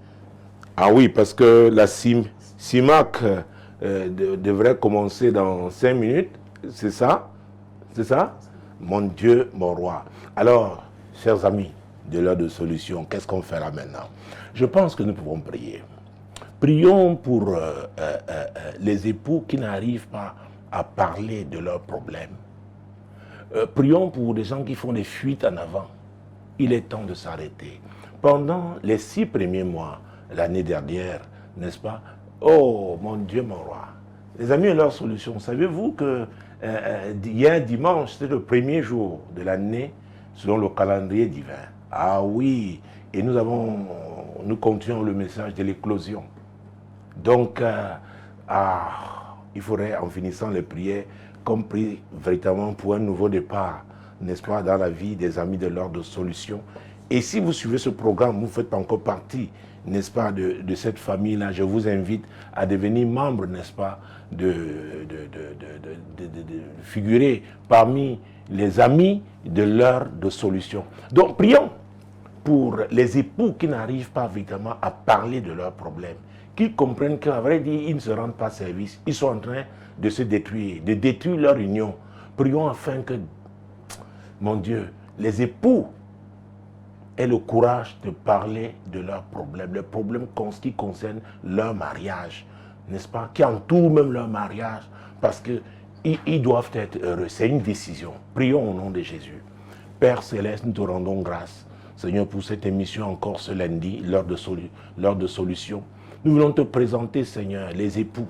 Ah oui, parce que la CIMAC devrait commencer dans 5 minutes. C'est ça? C'est ça? Mon Dieu, mon roi. Alors, chers amis de l'heure de solution, qu'est-ce qu'on fera maintenant? Je pense que nous pouvons prier. Prions pour les époux qui n'arrivent pas à parler de leurs problèmes. Prions pour des gens qui font des fuites en avant. Il est temps de s'arrêter. Pendant les 6 premiers mois, l'année dernière, n'est-ce pas? Oh, mon Dieu, mon roi. Les amis, leur solution, savez-vous que hier dimanche, c'était le premier jour de l'année selon le calendrier divin. Ah oui, et nous continuons le message de l'éclosion. Donc, il faudrait, en finissant les prières, qu'on prie véritablement pour un nouveau départ, n'est-ce pas, dans la vie des amis de l'ordre de solution. Et si vous suivez ce programme, vous faites encore partie, n'est-ce pas, de cette famille-là, je vous invite à devenir membre, n'est-ce pas, de figurer parmi les amis de l'heure de solution. Donc, prions pour les époux qui n'arrivent pas véritablement à parler de leurs problèmes, qu'ils comprennent qu'à vrai dire, ils ne se rendent pas service. Ils sont en train de se détruire, de détruire leur union. Prions afin que, mon Dieu, les époux aient le courage de parler de leurs problèmes, les problèmes qui concernent leur mariage. n'est-ce pas, qui entourent même leur mariage, parce qu'ils doivent être heureux. C'est une décision. Prions au nom de Jésus. Père Céleste, nous te rendons grâce, Seigneur, pour cette émission encore ce lundi, l'heure de solution. Nous voulons te présenter, Seigneur, les époux,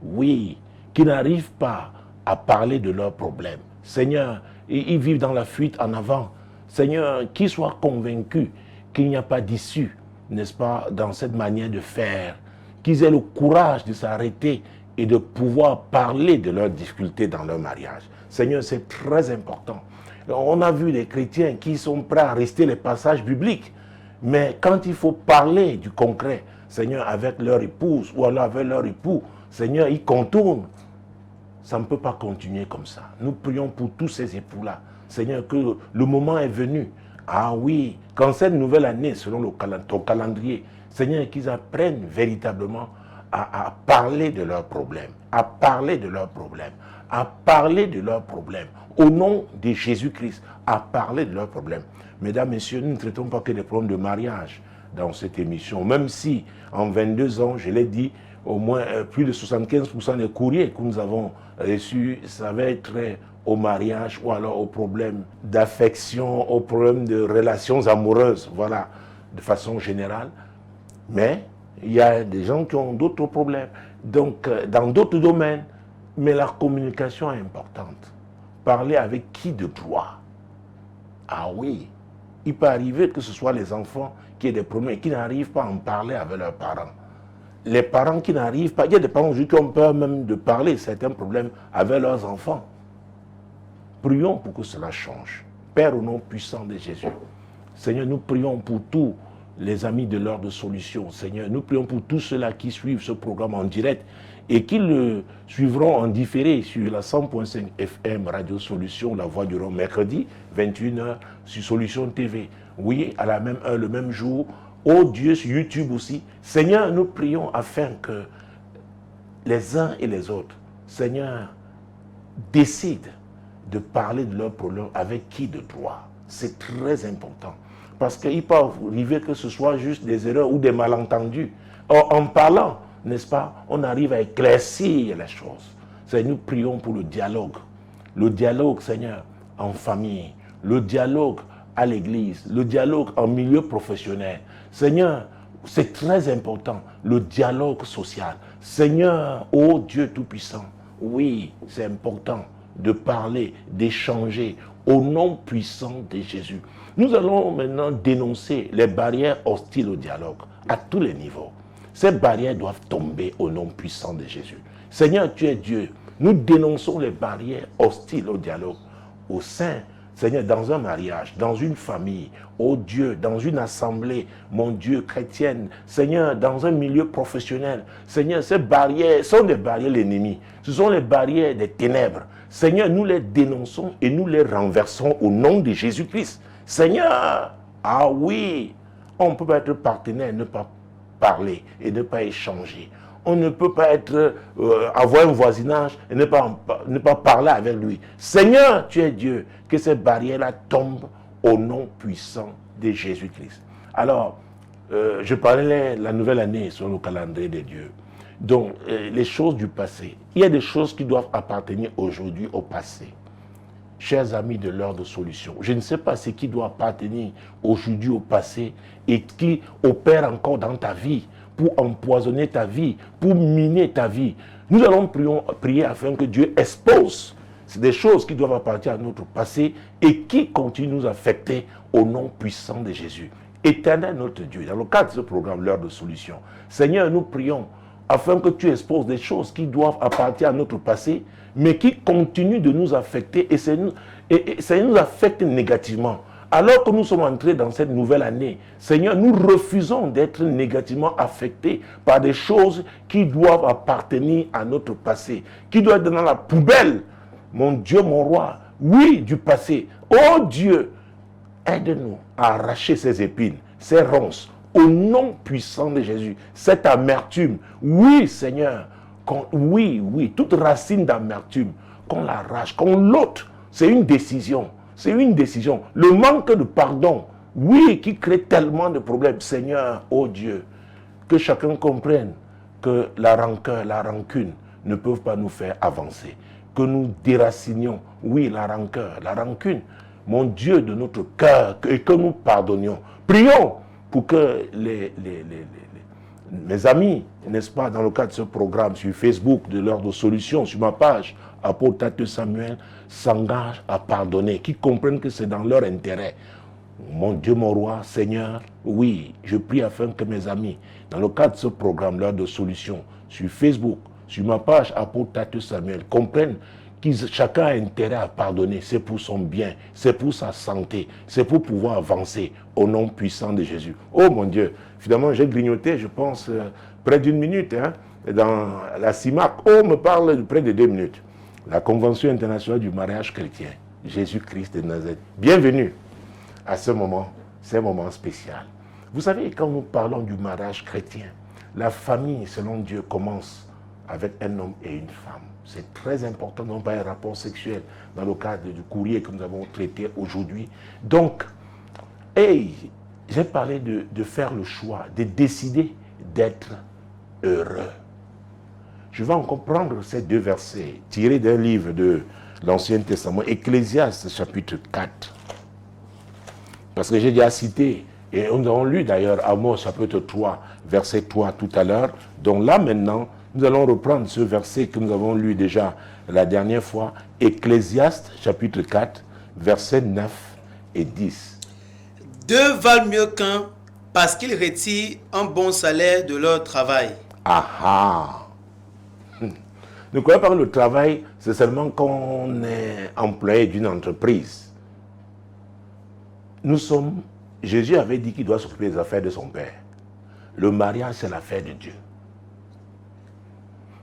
oui, qui n'arrivent pas à parler de leurs problèmes. Seigneur, ils vivent dans la fuite en avant. Seigneur, qu'ils soient convaincus qu'il n'y a pas d'issue, n'est-ce pas, dans cette manière de faire. Qu'ils aient le courage de s'arrêter et de pouvoir parler de leurs difficultés dans leur mariage. Seigneur, c'est très important. On a vu les chrétiens qui sont prêts à rester les passages bibliques. Mais quand il faut parler du concret, Seigneur, avec leur épouse ou alors avec leur époux, Seigneur, ils contournent. Ça ne peut pas continuer comme ça. Nous prions pour tous ces époux-là. Seigneur, que le moment est venu. Ah oui, quand cette nouvelle année, selon ton calendrier, Seigneur, qu'ils apprennent véritablement à parler de leurs problèmes, à parler de leurs problèmes, à parler de leurs problèmes, au nom de Jésus-Christ, à parler de leurs problèmes. Mesdames, Messieurs, nous ne traitons pas que des problèmes de mariage dans cette émission, même si en 22 ans, je l'ai dit, au moins plus de 75% des courriers que nous avons reçus, ça va être au mariage ou alors aux problèmes d'affection, aux problèmes de relations amoureuses, voilà, de façon générale. Mais il y a des gens qui ont d'autres problèmes, donc dans d'autres domaines, mais la communication est importante. Parler avec qui de droit? Ah oui, il peut arriver que ce soit les enfants qui aient des problèmes et qui n'arrivent pas à en parler avec leurs parents. Les parents qui n'arrivent pas, il y a des parents aujourd'hui qui ont peur même de parler de certains problèmes avec leurs enfants. Prions pour que cela change. Père, au nom puissant de Jésus, Seigneur, nous prions pour tous les amis de l'heure de solution. Seigneur, nous prions pour tous ceux-là qui suivent ce programme en direct et qui le suivront en différé sur la 100.5 FM Radio Solution, La Voix du Rhum, mercredi, 21h, sur Solution TV. Oui, à la même heure, le même jour. Oh Dieu, sur YouTube aussi. Seigneur, nous prions afin que les uns et les autres, Seigneur, décident de parler de leurs problèmes avec qui de droit. C'est très important. Parce qu'il peut arriver que ce soit juste des erreurs ou des malentendus. Or, en parlant, n'est-ce pas, on arrive à éclaircir les choses. Seigneur, nous prions pour le dialogue. Le dialogue, Seigneur, en famille. Le dialogue à l'église. Le dialogue en milieu professionnel. Seigneur, c'est très important. Le dialogue social. Seigneur, ô Dieu Tout-Puissant, oui, c'est important de parler, d'échanger au nom puissant de Jésus. Nous allons maintenant dénoncer les barrières hostiles au dialogue à tous les niveaux. Ces barrières doivent tomber au nom puissant de Jésus. Seigneur, tu es Dieu. Nous dénonçons les barrières hostiles au dialogue au sein, Seigneur, dans un mariage, dans une famille, oh Dieu, dans une assemblée, mon Dieu, chrétienne, Seigneur, dans un milieu professionnel. Seigneur, ces barrières sont des barrières de l'ennemi. Ce sont les barrières des ténèbres. Seigneur, nous les dénonçons et nous les renversons au nom de Jésus-Christ. Seigneur, ah oui, on ne peut pas être partenaire et ne pas parler et ne pas échanger. On ne peut pas avoir un voisinage et ne pas parler avec lui. Seigneur, tu es Dieu, que ces barrières-là tombent au nom puissant de Jésus-Christ. Alors, je parlais la nouvelle année sur le calendrier de Dieu. Donc, les choses du passé. Il y a des choses qui doivent appartenir aujourd'hui au passé. Chers amis de l'heure de solution, je ne sais pas ce qui doit appartenir aujourd'hui au passé et qui opère encore dans ta vie pour empoisonner ta vie, pour miner ta vie. Nous allons prier afin que Dieu expose. C'est des choses qui doivent appartenir à notre passé et qui continuent de nous affecter au nom puissant de Jésus. Éternel notre Dieu, dans le cadre de ce programme, l'heure de solution, Seigneur, nous prions afin que tu exposes des choses qui doivent appartenir à notre passé, mais qui continuent de nous affecter et ça nous affecte négativement. Alors que nous sommes entrés dans cette nouvelle année, Seigneur, nous refusons d'être négativement affectés par des choses qui doivent appartenir à notre passé, qui doivent être dans la poubelle. Mon Dieu, mon roi, oui, du passé. Oh Dieu, aide-nous à arracher ces épines, ces ronces, au nom puissant de Jésus, cette amertume. Oui, Seigneur, oui, toute racine d'amertume, qu'on l'arrache, qu'on l'ôte. C'est une décision. C'est une décision. Le manque de pardon, oui, qui crée tellement de problèmes. Seigneur, oh Dieu, que chacun comprenne que la rancœur, la rancune ne peuvent pas nous faire avancer. Que nous déracinions, oui, la rancœur, la rancune, mon Dieu, de notre cœur, et que nous pardonnions. Prions pour que mes amis, n'est-ce pas, dans le cadre de ce programme sur Facebook, de l'heure de solution, sur ma page, apôtre Tate Samuel, s'engagent à pardonner, qui comprennent que c'est dans leur intérêt. Mon Dieu, mon roi, Seigneur, oui, je prie afin que mes amis, dans le cadre de ce programme, l'heure de solution, sur Facebook, sur ma page apôtre Tate Samuel, comprennent que chacun a intérêt à pardonner. C'est pour son bien, c'est pour sa santé, c'est pour pouvoir avancer au nom puissant de Jésus. Oh mon Dieu, finalement j'ai grignoté, je pense, près d'une minute, dans la CIMAC. Oh, me parle de près de 2 minutes. La Convention internationale du mariage chrétien, Jésus-Christ de Nazareth. Bienvenue à ce moment spécial. Vous savez, quand nous parlons du mariage chrétien, la famille, selon Dieu, commence avec un homme et une femme. C'est très important, non pas un rapport sexuel dans le cadre du courrier que nous avons traité aujourd'hui. Donc, j'ai parlé de faire le choix, de décider d'être heureux. Je vais encore prendre ces 2 versets tirés d'un livre de l'Ancien Testament, Ecclésiaste chapitre 4. Parce que j'ai déjà cité, et nous avons lu d'ailleurs Amos chapitre 3, verset 3 tout à l'heure. Donc là maintenant, nous allons reprendre ce verset que nous avons lu déjà la dernière fois, Ecclésiaste chapitre 4, versets 9 et 10. 2 valent mieux qu'un parce qu'ils retirent un bon salaire de leur travail. Ah. Ne croyez pas que le travail, c'est seulement quand on est employé d'une entreprise. Jésus avait dit qu'il doit s'occuper des affaires de son Père. Le mariage, c'est l'affaire de Dieu.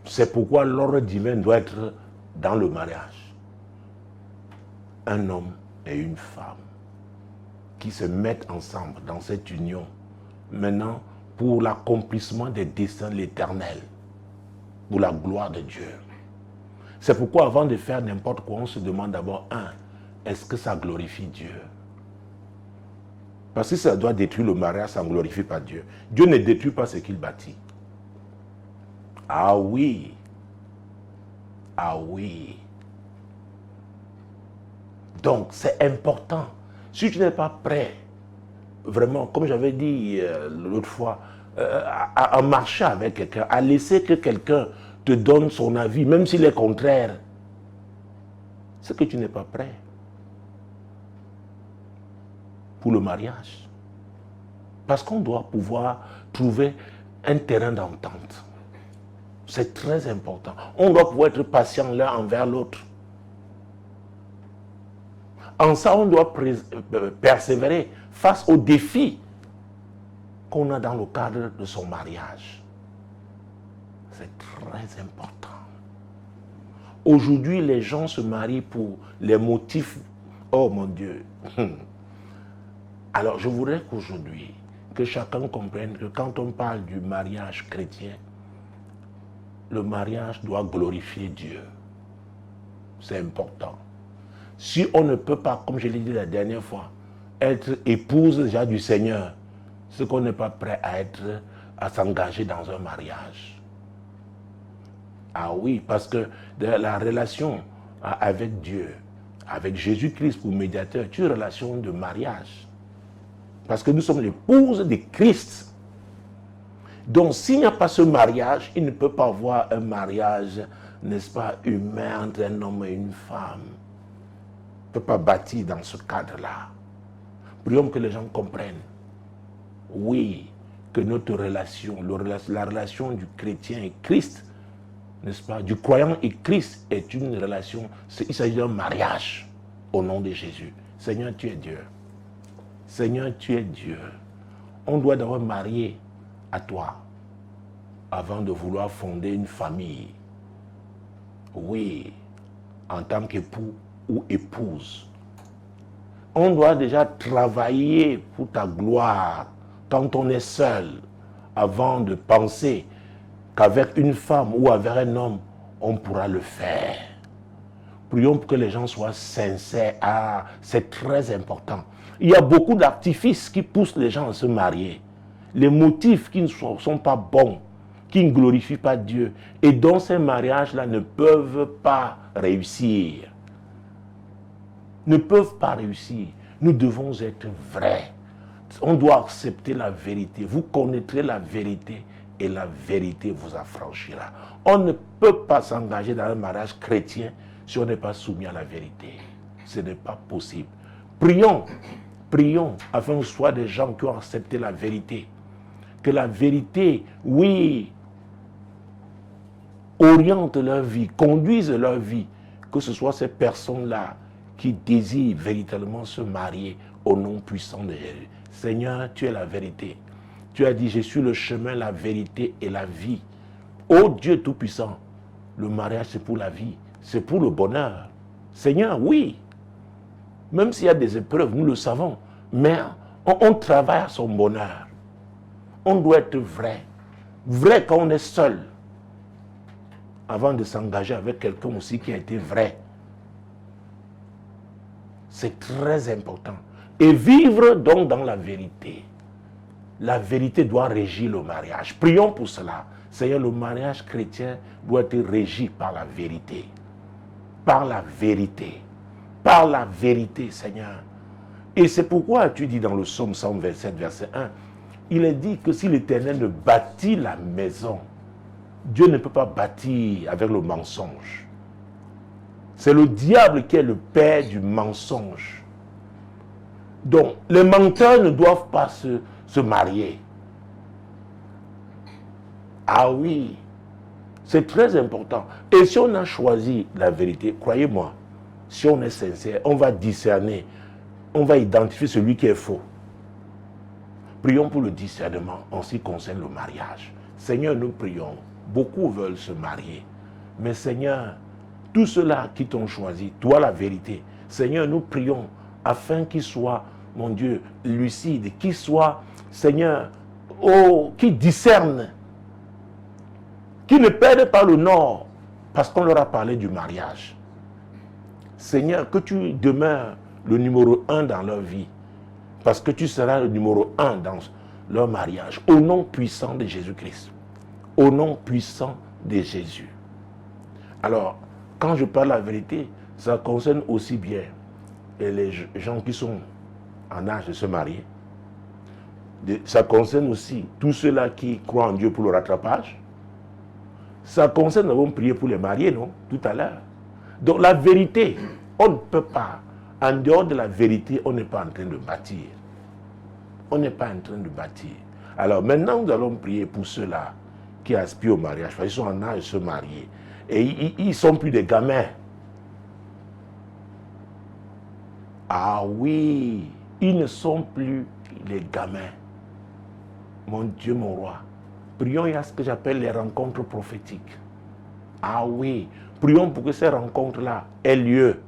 C'est pourquoi l'ordre divin doit être dans le mariage. Un homme et une femme qui se mettent ensemble dans cette union, maintenant, pour l'accomplissement des desseins de l'Éternel, pour la gloire de Dieu. C'est pourquoi avant de faire n'importe quoi, on se demande d'abord, est-ce que ça glorifie Dieu? Parce que ça doit détruire le mariage, ça ne glorifie pas Dieu. Dieu ne détruit pas ce qu'il bâtit. Ah oui. Ah oui. Donc, c'est important. Si tu n'es pas prêt, vraiment, comme j'avais dit l'autre fois, à marcher avec quelqu'un, à laisser que quelqu'un te donne son avis, même s'il est contraire, c'est que tu n'es pas prêt pour le mariage. Parce qu'on doit pouvoir trouver un terrain d'entente. C'est très important. On doit pouvoir être patient l'un envers l'autre. En ça, on doit persévérer face aux défis qu'on a dans le cadre de son mariage. C'est très important. Aujourd'hui, les gens se marient pour les motifs. Oh mon Dieu. Alors, je voudrais qu'aujourd'hui, que chacun comprenne que quand on parle du mariage chrétien, le mariage doit glorifier Dieu. C'est important. Si on ne peut pas, comme je l'ai dit la dernière fois, être épouse déjà du Seigneur, c'est qu'on n'est pas prêt à s'engager dans un mariage. Ah oui, parce que la relation avec Dieu, avec Jésus-Christ pour médiateur, c'est une relation de mariage. Parce que nous sommes l'épouse de Christ. Donc, s'il n'y a pas ce mariage, il ne peut pas avoir un mariage, n'est-ce pas, humain entre un homme et une femme. Il ne peut pas bâtir dans ce cadre-là. Prions que les gens comprennent. Oui, que notre relation, la relation du chrétien et Christ, n'est-ce pas, du croyant et Christ est une relation, il s'agit d'un mariage au nom de Jésus. Seigneur, tu es Dieu. Seigneur, tu es Dieu. On doit d'abord marier à toi avant de vouloir fonder une famille. Oui, en tant qu'époux ou épouse. On doit déjà travailler pour ta gloire quand on est seul, avant de penser qu'avec une femme ou avec un homme, on pourra le faire. Prions pour que les gens soient sincères. Ah, c'est très important. Il y a beaucoup d'artifices qui poussent les gens à se marier. Les motifs qui ne sont pas bons qui ne glorifient pas Dieu et dont ces mariages-là ne peuvent pas réussir. Ne peuvent pas réussir. Nous devons être vrais. On doit accepter la vérité. Vous connaîtrez la vérité et la vérité vous affranchira. On ne peut pas s'engager dans un mariage chrétien si on n'est pas soumis à la vérité. Ce n'est pas possible. Prions, prions afin que ce soit des gens qui ont accepté la vérité. Que la vérité, oui, oriente leur vie, conduise leur vie. Que ce soit ces personnes-là qui désirent véritablement se marier au nom puissant de Jésus. Seigneur, tu es la vérité. Tu as dit, je suis le chemin, la vérité et la vie. Ô Dieu Tout-Puissant, le mariage c'est pour la vie, c'est pour le bonheur. Seigneur, oui, même s'il y a des épreuves, nous le savons, mais on travaille à son bonheur. On doit être vrai. Vrai quand on est seul, avant de s'engager avec quelqu'un aussi qui a été vrai. C'est très important. Et vivre donc dans la vérité. La vérité doit régir le mariage. Prions pour cela. Seigneur, le mariage chrétien doit être régi par la vérité. Par la vérité. Par la vérité, Seigneur. Et c'est pourquoi tu dis dans le psaume 127, verset 1, il est dit que si l'Éternel ne bâtit la maison, Dieu ne peut pas bâtir avec le mensonge. C'est le diable qui est le père du mensonge. Donc, les menteurs ne doivent pas se marier. Ah oui, c'est très important. Et si on a choisi la vérité, croyez-moi, si on est sincère, on va discerner, on va identifier celui qui est faux. Prions pour le discernement en ce qui concerne le mariage. Seigneur, nous prions. Beaucoup veulent se marier. Mais Seigneur, tous ceux-là qui t'ont choisi, toi la vérité, Seigneur, nous prions afin qu'ils soient, mon Dieu, lucides, qu'ils soient, Seigneur, qui discernent, qui ne perdent pas le nord parce qu'on leur a parlé du mariage. Seigneur, que tu demeures le numéro 1 dans leur vie, parce que tu seras le numéro 1 dans leur mariage, au nom puissant de Jésus-Christ. Au nom puissant de Jésus. Alors, quand je parle la vérité, ça concerne aussi bien les gens qui sont en âge de se marier. Ça concerne aussi tous ceux-là qui croient en Dieu pour le rattrapage. Ça concerne, nous avons prié pour les mariés, non? Tout à l'heure. Donc la vérité, on ne peut pas. En dehors de la vérité, on n'est pas en train de bâtir. On n'est pas en train de bâtir. Alors maintenant, nous allons prier pour ceux-là qui aspirent au mariage. Ils sont en âge de se marier. Et ils ne sont plus des gamins. Ah oui, ils ne sont plus les gamins. Mon Dieu, mon roi. Prions, il y a ce que j'appelle les rencontres prophétiques. Ah oui, prions pour que ces rencontres-là aient lieu.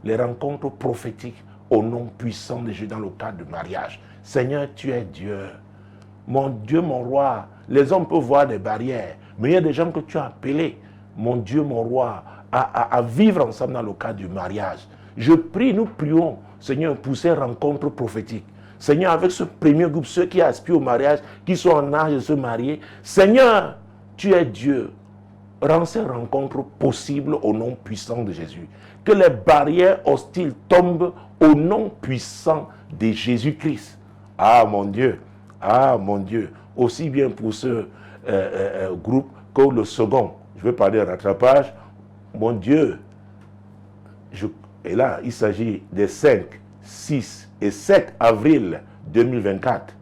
Les rencontres prophétiques au nom puissant de Jésus dans le cadre du mariage. Seigneur, tu es Dieu. Mon Dieu, mon roi, les hommes peuvent voir des barrières, mais il y a des gens que tu as appelés, mon Dieu, mon roi, à vivre ensemble dans le cadre du mariage. Je prie, nous prions, Seigneur, pour ces rencontres prophétiques. Seigneur, avec ce premier groupe, ceux qui aspirent au mariage, qui sont en âge de se marier, Seigneur, tu es Dieu. Rends ces rencontres possibles au nom puissant de Jésus. Que les barrières hostiles tombent au nom puissant de Jésus-Christ. Ah mon Dieu, aussi bien pour ce groupe que le second. Je vais parler de rattrapage. Mon Dieu, et là, il s'agit des 5, 6 et 7 avril 2024.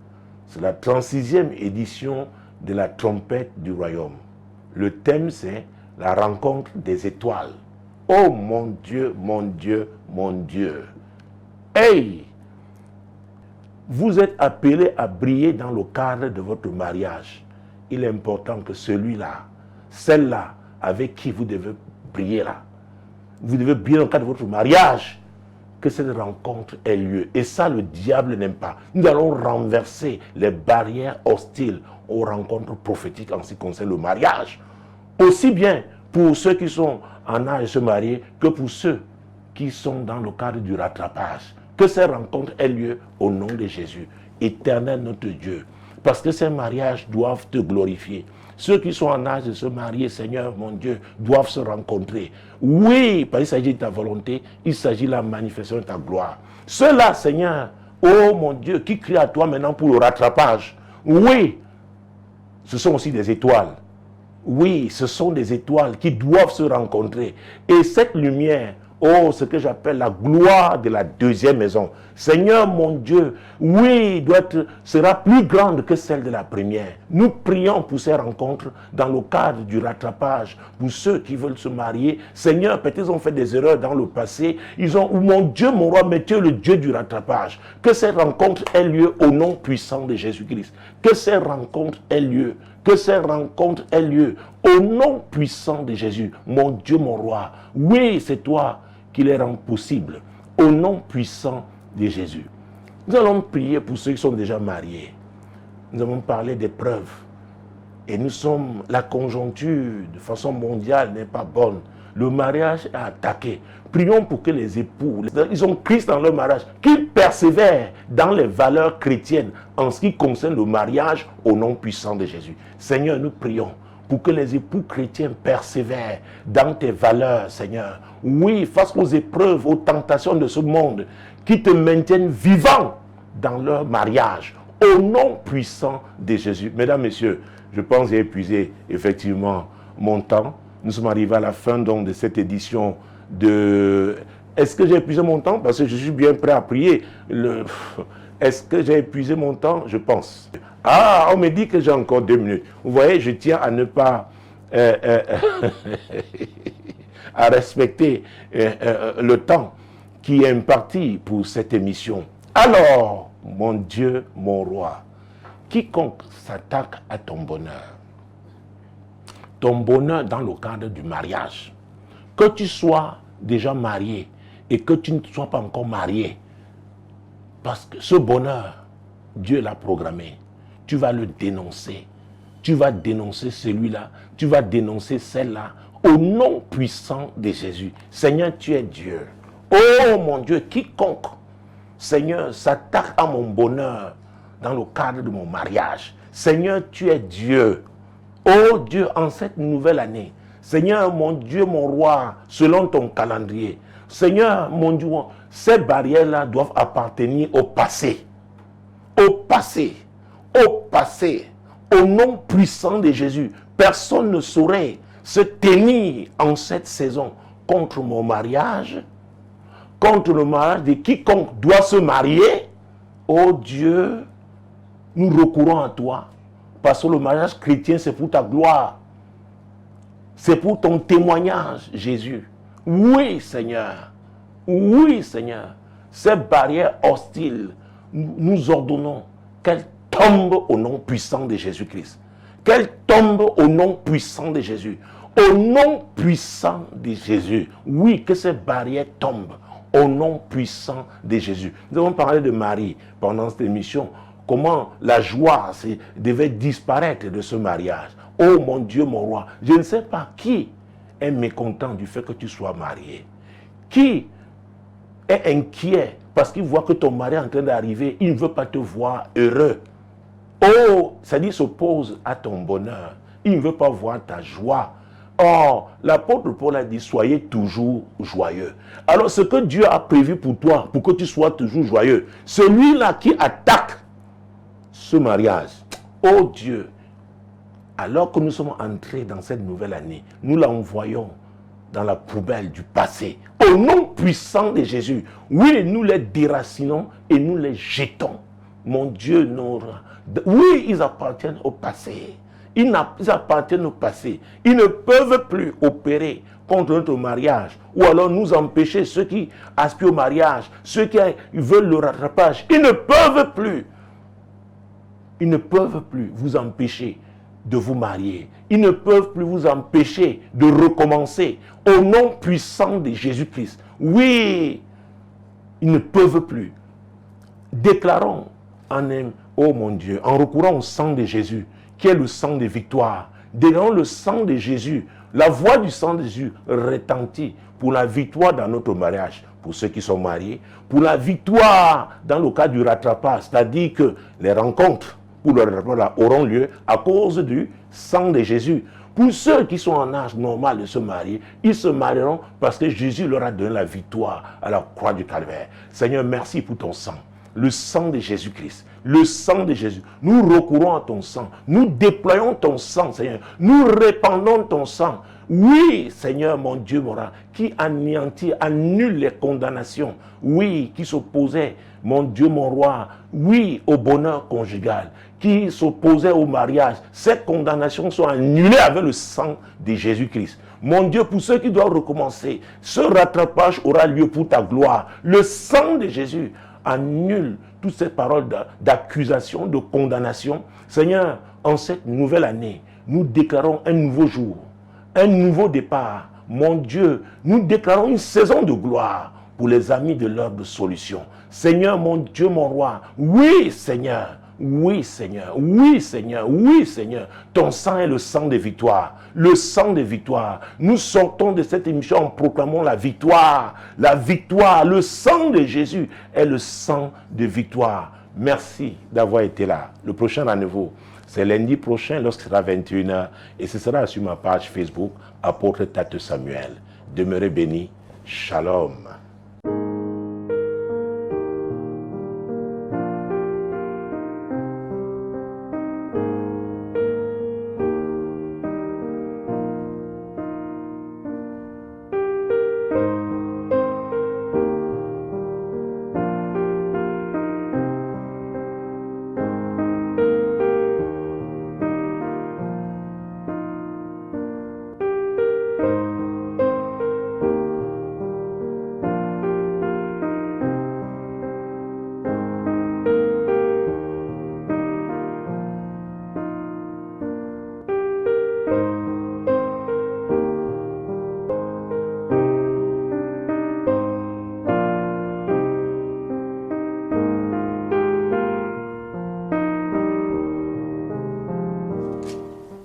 C'est la 36e édition de la trompette du royaume. Le thème, c'est la rencontre des étoiles. Oh mon Dieu, mon Dieu, mon Dieu. Hey! Vous êtes appelés à briller dans le cadre de votre mariage. Il est important que celui-là, celle-là, avec qui vous devez briller là, vous devez briller dans le cadre de votre mariage, que cette rencontre ait lieu. Et ça, le diable n'aime pas. Nous allons renverser les barrières hostiles aux rencontres prophétiques en ce qui concerne le mariage. Aussi bien pour ceux qui sont en âge de se marier que pour ceux qui sont dans le cadre du rattrapage. Que ces rencontres aient lieu au nom de Jésus, éternel notre Dieu. Parce que ces mariages doivent te glorifier. Ceux qui sont en âge de se marier, Seigneur, mon Dieu, doivent se rencontrer. Oui, parce qu'il s'agit de ta volonté, il s'agit de la manifestation de ta gloire. Ceux-là, Seigneur, oh mon Dieu, qui crient à toi maintenant pour le rattrapage. Oui, ce sont aussi des étoiles. Oui, ce sont des étoiles qui doivent se rencontrer. Et cette lumière, oh, ce que j'appelle la gloire de la deuxième maison. Seigneur mon Dieu, oui, sera plus grande que celle de la première. Nous prions pour ces rencontres dans le cadre du rattrapage. Pour ceux qui veulent se marier, Seigneur, peut-être ils ont fait des erreurs dans le passé. Ils ont, mon Dieu, mon roi, mais tu es le Dieu du rattrapage. Que ces rencontres aient lieu au nom puissant de Jésus-Christ. Que ces rencontres aient lieu. Que ces rencontres aient lieu au nom puissant de Jésus. Mon Dieu, mon roi, oui, c'est toi qui les rend possibles. Au nom puissant de Jésus. Nous allons prier pour ceux qui sont déjà mariés. Nous avons parlé des preuves. Et la conjoncture de façon mondiale n'est pas bonne. Le mariage est attaqué. Prions pour que les époux, ils ont Christ dans leur mariage, qu'ils persévèrent dans les valeurs chrétiennes en ce qui concerne le mariage au nom puissant de Jésus. Seigneur, nous prions pour que les époux chrétiens persévèrent dans tes valeurs, Seigneur. Oui, face aux épreuves, aux tentations de ce monde, qui te maintiennent vivant dans leur mariage, au nom puissant de Jésus. Mesdames, Messieurs, je pense que j'ai épuisé effectivement mon temps. Nous sommes arrivés à la fin donc de cette édition de... Est-ce que j'ai épuisé mon temps? Parce que je suis bien prêt à prier. Est-ce que j'ai épuisé mon temps? Je pense. Ah, on me dit que j'ai encore 2 minutes. Vous voyez, je tiens à ne pas... à respecter le temps qui est imparti pour cette émission. Alors, mon Dieu, mon roi, quiconque s'attaque à ton bonheur dans le cadre du mariage, que tu sois déjà marié et que tu ne sois pas encore marié, parce que ce bonheur, Dieu l'a programmé, tu vas le dénoncer. Tu vas dénoncer celui-là, tu vas dénoncer celle-là, au nom puissant de Jésus. Seigneur, tu es Dieu. Oh mon Dieu, quiconque, Seigneur, s'attaque à mon bonheur dans le cadre de mon mariage. Seigneur, tu es Dieu. Oh Dieu, en cette nouvelle année, Seigneur, mon Dieu, mon roi, selon ton calendrier, Seigneur, mon Dieu, ces barrières-là doivent appartenir au passé. Au passé. Au passé. Au nom puissant de Jésus. Personne ne saurait se tenir en cette saison contre mon mariage, contre le mariage de quiconque doit se marier. Oh Dieu, nous recourons à toi. Parce que le mariage chrétien, c'est pour ta gloire. C'est pour ton témoignage, Jésus. Oui, Seigneur. Oui, Seigneur. Ces barrières hostiles, nous ordonnons qu'elles tombent au nom puissant de Jésus-Christ. Qu'elles tombent au nom puissant de Jésus. Au nom puissant de Jésus. Oui, que ces barrières tombent au nom puissant de Jésus. Nous avons parlé de Marie pendant cette émission. Comment la joie devait disparaître de ce mariage. Oh mon Dieu, mon roi, je ne sais pas qui est mécontent du fait que tu sois marié. Qui est inquiet parce qu'il voit que ton mari est en train d'arriver, il ne veut pas te voir heureux. Oh, ça dit s'oppose à ton bonheur. Il ne veut pas voir ta joie. Or, l'apôtre Paul a dit, soyez toujours joyeux. Alors, ce que Dieu a prévu pour toi, pour que tu sois toujours joyeux, celui-là qui attaque ce mariage, oh Dieu, alors que nous sommes entrés dans cette nouvelle année, nous l'envoyons dans la poubelle du passé. Au nom puissant de Jésus, oui, nous les déracinons et nous les jetons. Mon Dieu, oui, ils appartiennent au passé. Ils appartiennent au passé. Ils ne peuvent plus opérer contre notre mariage. Ou alors nous empêcher, ceux qui aspirent au mariage, ceux qui veulent le rattrapage. Ils ne peuvent plus. Ils ne peuvent plus vous empêcher de vous marier. Ils ne peuvent plus vous empêcher de recommencer. Au nom puissant de Jésus-Christ. Oui, ils ne peuvent plus. Déclarons oh mon Dieu, en recourant au sang de Jésus, qui est le sang de victoire. Déclarons le sang de Jésus. La voix du sang de Jésus retentit pour la victoire dans notre mariage, pour ceux qui sont mariés, pour la victoire dans le cas du rattrapage, c'est-à-dire que les rencontres pour le rapport auront lieu à cause du sang de Jésus. Pour ceux qui sont en âge normal de se marier, ils se marieront parce que Jésus leur a donné la victoire à la croix du calvaire. Seigneur, merci pour ton sang. Le sang de Jésus-Christ, le sang de Jésus. Nous recourons à ton sang. Nous déployons ton sang, Seigneur. Nous répandons ton sang. Oui, Seigneur, mon Dieu, mon roi, qui anéantit, annule les condamnations. Oui, qui s'opposait, mon Dieu, mon roi, oui, au bonheur conjugal, qui s'opposait au mariage. Ces condamnations sont annulées avec le sang de Jésus-Christ. Mon Dieu, pour ceux qui doivent recommencer, ce rattrapage aura lieu pour ta gloire. Le sang de Jésus annule toutes ces paroles d'accusation, de condamnation. Seigneur, en cette nouvelle année, nous déclarons un nouveau jour, un nouveau départ. Mon Dieu, nous déclarons une saison de gloire pour les amis de l'heure de solution. Seigneur, mon Dieu, mon roi, oui, Seigneur. Oui, Seigneur, oui, Seigneur, oui, Seigneur. Ton sang est le sang de victoire. Le sang de victoire. Nous sortons de cette émission en proclamant la victoire. La victoire, le sang de Jésus est le sang de victoire. Merci d'avoir été là. Le prochain rendez-vous, c'est lundi prochain lorsqu'il sera 21h et ce sera sur ma page Facebook, Apôtre Tate Samuel. Demeurez bénis. Shalom.